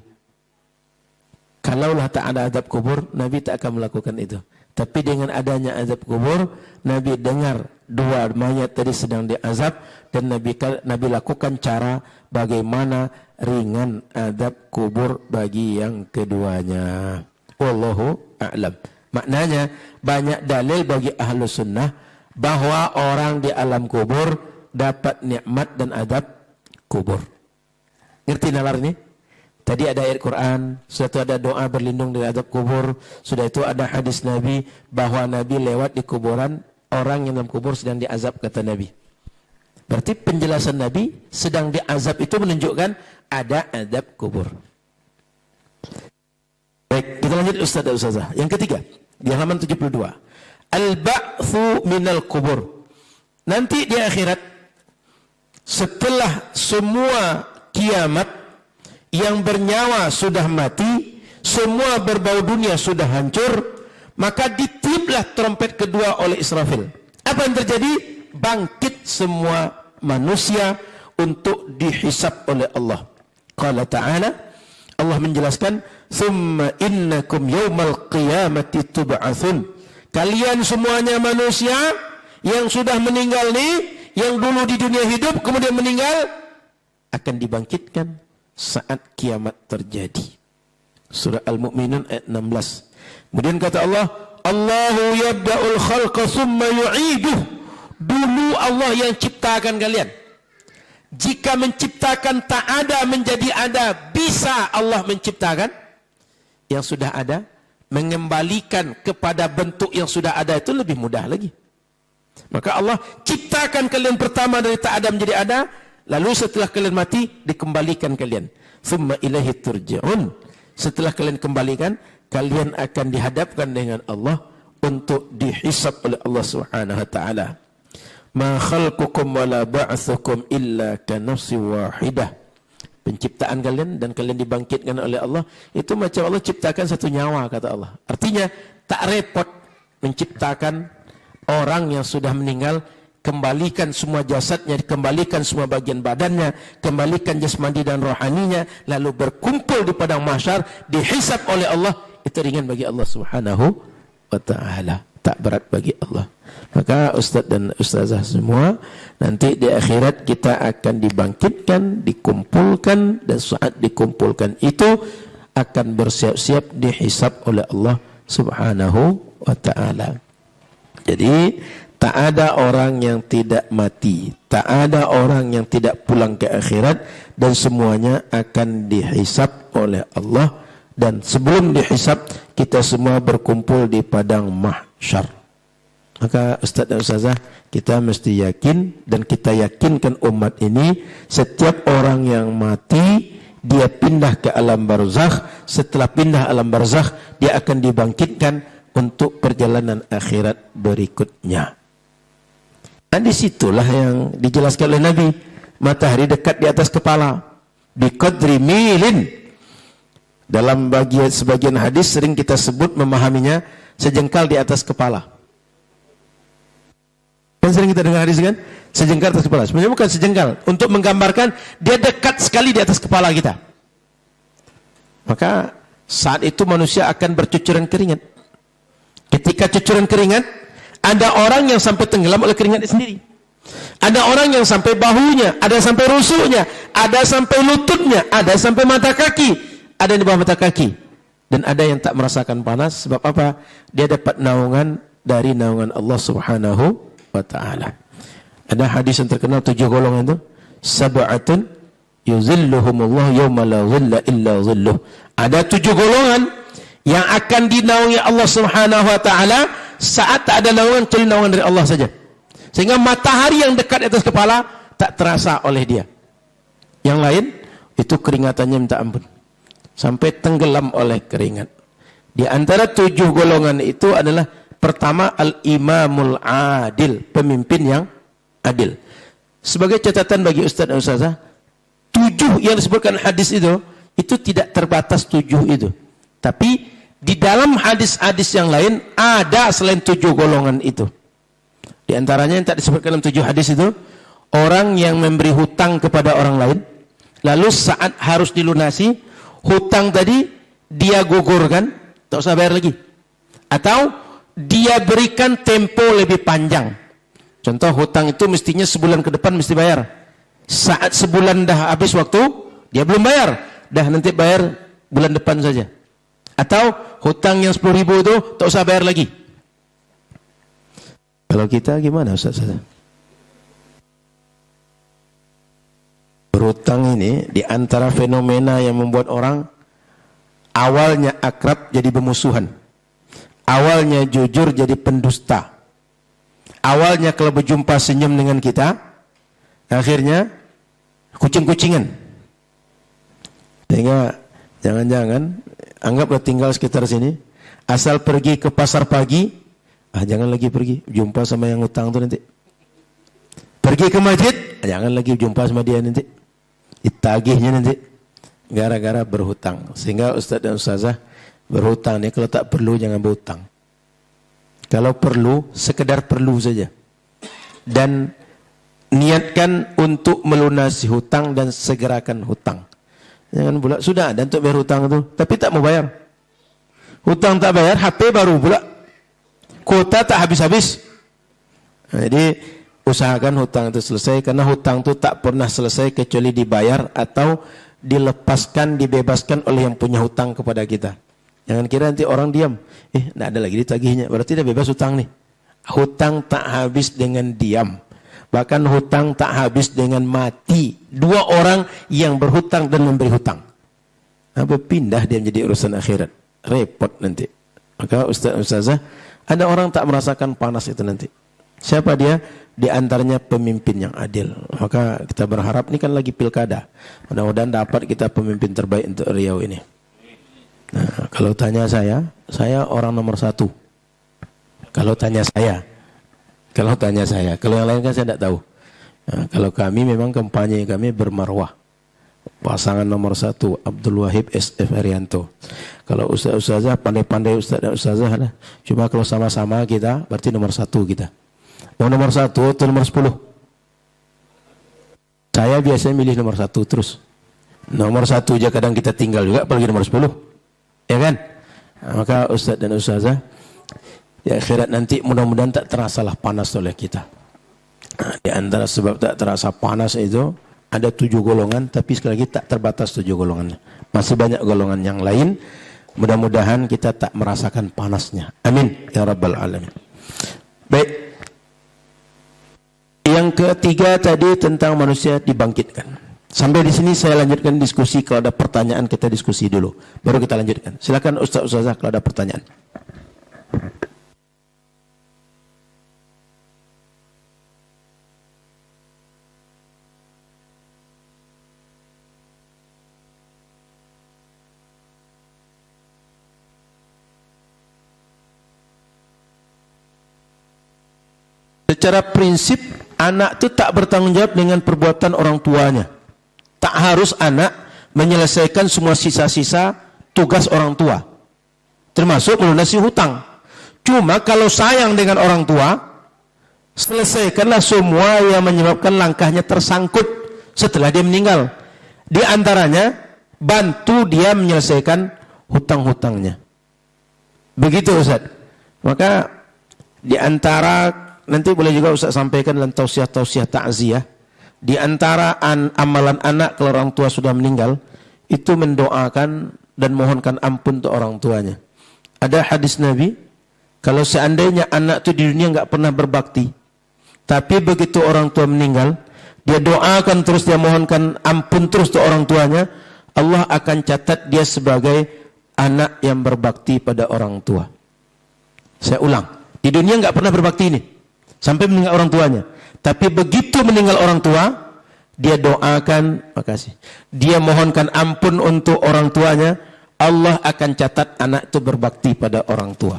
Kalaulah tak ada azab kubur, Nabi tak akan melakukan itu. Tapi dengan adanya azab kubur, Nabi dengar dua mayat tadi sedang diazab dan Nabi lakukan cara bagaimana ringan azab kubur bagi yang keduanya. Wallahu a'lam. Maknanya banyak dalil bagi ahlu sunnah bahwa orang di alam kubur dapat nikmat dan adab kubur. Ngerti nalar ini? Tadi ada ayat Quran, sudah itu ada doa berlindung dari adab kubur, sudah itu ada hadis Nabi bahwa Nabi lewat di kuburan, orang yang dalam kubur sedang diazab, kata Nabi. Berarti penjelasan Nabi sedang diazab itu menunjukkan ada adab kubur. Baik, kita lanjut Ustaz dan Ustazah. Yang ketiga, di halaman 72. Al-ba'tsu minal kubur. Nanti di akhirat, setelah semua kiamat, yang bernyawa sudah mati, semua berbau dunia sudah hancur, maka ditiuplah trompet kedua oleh Israfil. Apa yang terjadi? Bangkit semua manusia untuk dihisab oleh Allah. Qala ta'ala, Allah menjelaskan, "Tsumma innakum yaumal qiyamati tub'atsun." Kalian semuanya manusia yang sudah meninggal nih, yang dulu di dunia hidup kemudian meninggal, akan dibangkitkan saat kiamat terjadi. Surah Al-Mu'minun ayat 16. Kemudian kata Allah, Allahu yabda'ul khalqa tsumma yu'iduh. Dulu Allah yang ciptakan kalian. Jika menciptakan tak ada menjadi ada, bisa Allah menciptakan yang sudah ada, mengembalikan kepada bentuk yang sudah ada itu lebih mudah lagi. Maka Allah ciptakan kalian pertama dari tak ada menjadi ada, lalu setelah kalian mati dikembalikan kalian. Tsumma ilaihi turja'un. Setelah kalian kembalikan, kalian akan dihadapkan dengan Allah untuk dihisab oleh Allah Subhanahu wa taala. Ma khalqukum wala ba'tsukum illa ka nafsin wahidah. Penciptaan kalian dan kalian dibangkitkan oleh Allah itu macam Allah ciptakan satu nyawa, kata Allah. Artinya tak repot menciptakan orang yang sudah meninggal, kembalikan semua jasadnya, kembalikan semua bagian badannya, kembalikan jasmani dan rohaninya, lalu berkumpul di padang mahsyar, dihisab oleh Allah. Itu ringan bagi Allah Subhanahu wa ta'ala, tak berat bagi Allah. Maka Ustaz dan Ustazah semua, nanti di akhirat kita akan dibangkitkan, dikumpulkan, dan saat dikumpulkan itu akan bersiap-siap dihisab oleh Allah Subhanahu wa ta'ala. Jadi tak ada orang yang tidak mati, tak ada orang yang tidak pulang ke akhirat, dan semuanya akan dihisab oleh Allah. Dan sebelum dihisab, kita semua berkumpul di padang mahsyar. Maka Ustaz dan Ustazah, kita mesti yakin, dan kita yakinkan umat ini, setiap orang yang mati, dia pindah ke alam barzakh. Setelah pindah alam barzakh, dia akan dibangkitkan untuk perjalanan akhirat berikutnya. Dan disitulah yang dijelaskan oleh Nabi, matahari dekat di atas kepala, biqadri milin. Dalam sebagian hadis sering kita sebut memahaminya sejengkal di atas kepala. Kan sering kita dengar hadis kan? Sejengkal atas kepala. Sebenarnya bukan sejengkal, untuk menggambarkan dia dekat sekali di atas kepala kita. Maka saat itu manusia akan bercucuran keringat. Ketika cucuran keringat, ada orang yang sampai tenggelam oleh keringatnya sendiri. Ada orang yang sampai bahunya, ada sampai rusuknya, ada sampai lututnya, ada sampai mata kaki, ada di bawah mata kaki. Dan ada yang tak merasakan panas. Sebab apa? Dia dapat naungan dari naungan Allah Subhanahu wa ta'ala. Ada hadis yang terkenal 7 golongan itu. Sab'atun yuzilluhumullah yawma la zilla illa zilluh. Ada 7 golongan yang akan dinaungi Allah Subhanahu wa ta'ala saat tak ada naungan kecuali naungan dari Allah saja. Sehingga matahari yang dekat di atas kepala tak terasa oleh dia. Yang lain itu keringatannya minta ampun, sampai tenggelam oleh keringat. Di antara 7 golongan itu adalah pertama, al-imamul adil, pemimpin yang adil. Sebagai catatan bagi Ustaz dan Ustazah, 7 yang disebutkan hadis itu tidak terbatas 7 itu. Tapi di dalam hadis-hadis yang lain ada selain 7 golongan itu. Di antaranya yang tak disebutkan dalam 7 hadis itu, orang yang memberi hutang kepada orang lain, lalu saat harus dilunasi, hutang tadi dia gugurkan, tak usah bayar lagi. Atau dia berikan tempo lebih panjang. Contoh, hutang itu mestinya sebulan ke depan mesti bayar. Saat sebulan dah habis waktu, dia belum bayar. Dah nanti bayar bulan depan saja. Atau hutang yang 10.000 itu tak usah bayar lagi. Kalau kita gimana Ustaz? Berhutang ini di antara fenomena yang membuat orang awalnya akrab jadi bermusuhan. Awalnya jujur jadi pendusta. Awalnya kalau berjumpa senyum dengan kita, akhirnya kucing-kucingan. Sehingga jangan-jangan Anggaplah tinggal sekitar sini. Asal pergi ke pasar pagi, jangan lagi pergi. Jumpa sama yang hutang tuh nanti. Pergi ke masjid, jangan lagi jumpa sama dia nanti. Ditagihnya nanti. Gara-gara berhutang. Sehingga Ustaz dan Ustazah berhutang nih, kalau tak perlu jangan berhutang. Kalau perlu, sekedar perlu saja. Dan niatkan untuk melunasi hutang dan segerakan hutang. Jangan pula, sudah ada untuk bayar hutang itu, tapi tak mau bayar. Hutang tak bayar, HP baru pula. Kuota tak habis-habis. Nah, jadi usahakan hutang itu selesai, karena hutang itu tak pernah selesai kecuali dibayar atau dilepaskan, dibebaskan oleh yang punya hutang kepada kita. Jangan kira nanti orang diam, tidak ada lagi ditagihnya, berarti dia bebas hutang nih. Hutang tak habis dengan diam. Bahkan hutang tak habis dengan mati. Dua orang yang berhutang dan memberi hutang. Pindah dia menjadi urusan akhirat. Repot nanti. Maka Ustaz Ustazah, ada orang tak merasakan panas itu nanti. Siapa dia? Di antaranya pemimpin yang adil. Maka kita berharap, ini kan lagi pilkada. Mudah-mudahan dapat kita pemimpin terbaik untuk Riau ini. Nah, kalau tanya saya orang nomor 1. Kalau tanya saya. Kalau yang lain kan saya tidak tahu. Nah, kalau kami memang kampanye kami bermarwah. Pasangan nomor 1 Abdul Wahid SF Arianto. Kalau Ustaz-Ustazah pandai-pandai Ustaz dan Ustazah lah. Cuma kalau sama-sama kita berarti nomor 1 kita. Mau nomor 1 atau nomor 10? Saya biasanya milih nomor 1 terus. Nomor 1 aja kadang kita tinggal juga, apalagi nomor 10. Ya kan? Nah, maka Ustaz dan Ustazah, di akhirat nanti mudah-mudahan tak terasalah panas oleh kita. Nah, di antara sebab tak terasa panas itu ada 7 golongan, tapi sekali lagi tak terbatas 7 golongannya. Masih banyak golongan yang lain. Mudah-mudahan kita tak merasakan panasnya. Amin ya rabbal alamin. Baik. Yang ketiga tadi tentang manusia dibangkitkan. Sampai di sini saya lanjutkan diskusi. Kalau ada pertanyaan kita diskusi dulu, baru kita lanjutkan. Silakan Ustaz Ustazah kalau ada pertanyaan. Secara prinsip, anak itu tak bertanggung jawab dengan perbuatan orang tuanya. Tak harus anak menyelesaikan semua sisa-sisa tugas orang tua, termasuk melunasi hutang. Cuma kalau sayang dengan orang tua, selesaikanlah semua yang menyebabkan langkahnya tersangkut setelah dia meninggal. Di antaranya, bantu dia menyelesaikan hutang-hutangnya. Begitu Ustaz. Maka di antara, nanti boleh juga Ustaz sampaikan dalam tausiah-tausiah ta'ziyah. Di antara amalan anak kalau orang tua sudah meninggal, itu mendoakan dan mohonkan ampun untuk orang tuanya. Ada hadis Nabi, kalau seandainya anak itu di dunia nggak pernah berbakti, tapi begitu orang tua meninggal, dia doakan terus, dia mohonkan ampun terus untuk orang tuanya, Allah akan catat dia sebagai anak yang berbakti pada orang tua. Saya ulang, di dunia nggak pernah berbakti ini sampai meninggal orang tuanya, tapi begitu meninggal orang tua, dia doakan, makasih, dia mohonkan ampun untuk orang tuanya, Allah akan catat anak itu berbakti pada orang tua.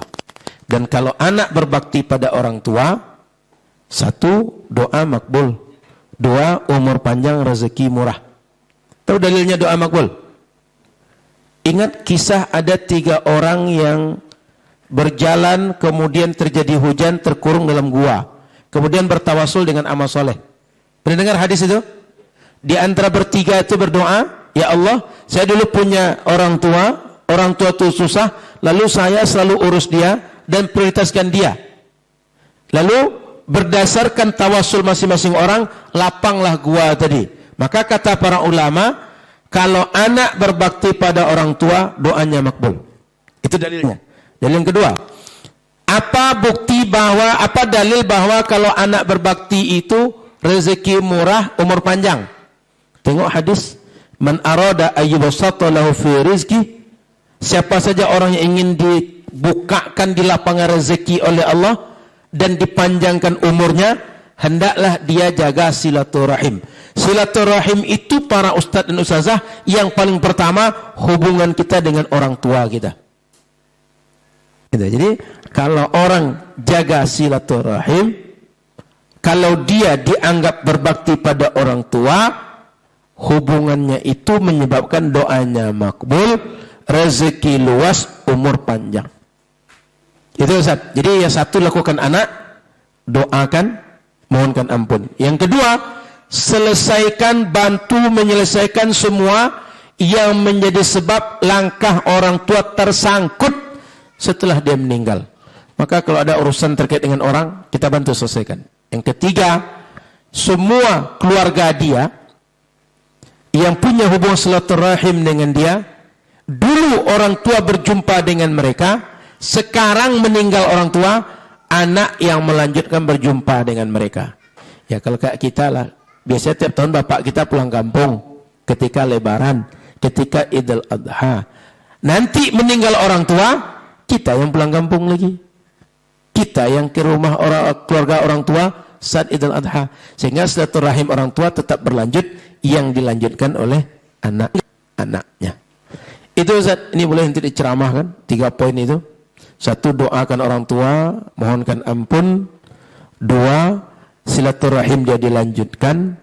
Dan kalau anak berbakti pada orang tua, 1, doa makbul, 2, umur panjang, rezeki murah. Tahu dalilnya doa makbul? Ingat kisah ada 3 orang yang berjalan, kemudian terjadi hujan, terkurung dalam gua, kemudian bertawasul dengan amal soleh. Pernah dengar hadis itu? Di antara bertiga itu berdoa, ya Allah, saya dulu punya orang tua itu susah, lalu saya selalu urus dia dan prioritaskan dia. Lalu berdasarkan tawasul masing-masing orang, lapanglah gua tadi. Maka kata para ulama, kalau anak berbakti pada orang tua, doanya makbul. Itu dalilnya. Dalil yang kedua, apa dalil bahwa kalau anak berbakti itu rezeki murah, umur panjang? Tengok hadis, man arada ayyubasata lahu fi rizki, siapa saja orang yang ingin dibukakan di lapangan rezeki oleh Allah dan dipanjangkan umurnya, hendaklah dia jaga silaturahim. Silaturahim itu para ustadz dan ustazah yang paling pertama hubungan kita dengan orang tua kita. Jadi kalau orang jaga silaturahim, kalau dia dianggap berbakti pada orang tua, hubungannya itu menyebabkan doanya makbul, rezeki luas, umur panjang. Itu Ustaz. Jadi yang satu lakukan anak, doakan, mohonkan ampun. Yang kedua, selesaikan, bantu menyelesaikan semua yang menjadi sebab langkah orang tua tersangkut setelah dia meninggal. Maka kalau ada urusan terkait dengan orang, kita bantu selesaikan. Yang ketiga, semua keluarga dia yang punya hubungan silaturahim dengan dia, dulu orang tua berjumpa dengan mereka, sekarang meninggal orang tua, anak yang melanjutkan berjumpa dengan mereka. Ya kalau kayak kita lah, biasanya tiap tahun bapak kita pulang kampung ketika lebaran, ketika Idul Adha. Nanti meninggal orang tua, kita yang pulang kampung lagi. Kita yang ke rumah keluarga orang tua saat Idul Adha. Sehingga silaturahim orang tua tetap berlanjut, yang dilanjutkan oleh anak-anaknya. Itu Ustaz, ini boleh nanti diceramahkan 3 poin itu. 1, doakan orang tua, mohonkan ampun. 2, silaturahim dia dilanjutkan.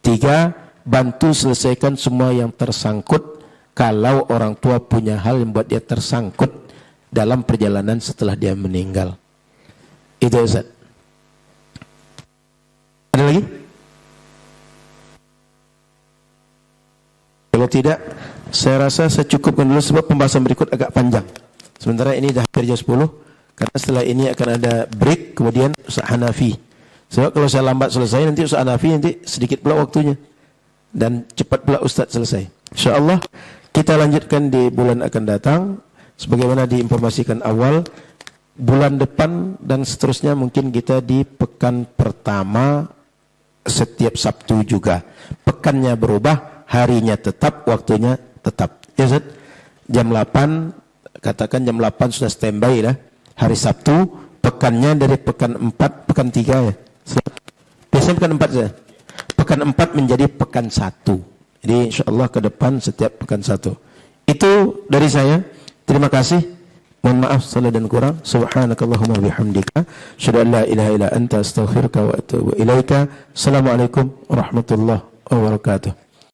3, bantu selesaikan semua yang tersangkut kalau orang tua punya hal yang buat dia tersangkut dalam perjalanan setelah dia meninggal. Itu Ustaz. Ada lagi? Kalau tidak, saya rasa saya cukupkan dulu sebab pembahasan berikut agak panjang. Sementara ini dah hampir jam 10, karena setelah ini akan ada break, kemudian Ustaz Hanafi. Sebab kalau saya lambat selesai, nanti Ustaz Hanafi nanti sedikit pula waktunya. Dan cepat pula Ustaz selesai. InsyaAllah kita lanjutkan di bulan akan datang. Sebagaimana diinformasikan awal, bulan depan dan seterusnya mungkin kita di pekan pertama setiap Sabtu juga. Pekannya berubah, harinya tetap, waktunya tetap. Ya Ustaz? Jam 8, katakan jam 8 sudah standby lah. Hari Sabtu, pekannya dari pekan 4, pekan 3 ya. Biasanya pekan 4 saja. Pekan 4 menjadi pekan 1. Jadi insyaAllah ke depan setiap pekan 1. Itu dari saya. Terima kasih. Mohon maaf salah dan kurang. Subhanakallahumma bihamdika. Asyhadu an la ilaha illa anta astaghfiruka wa atubu ilaika. Assalamualaikum warahmatullahi wabarakatuh.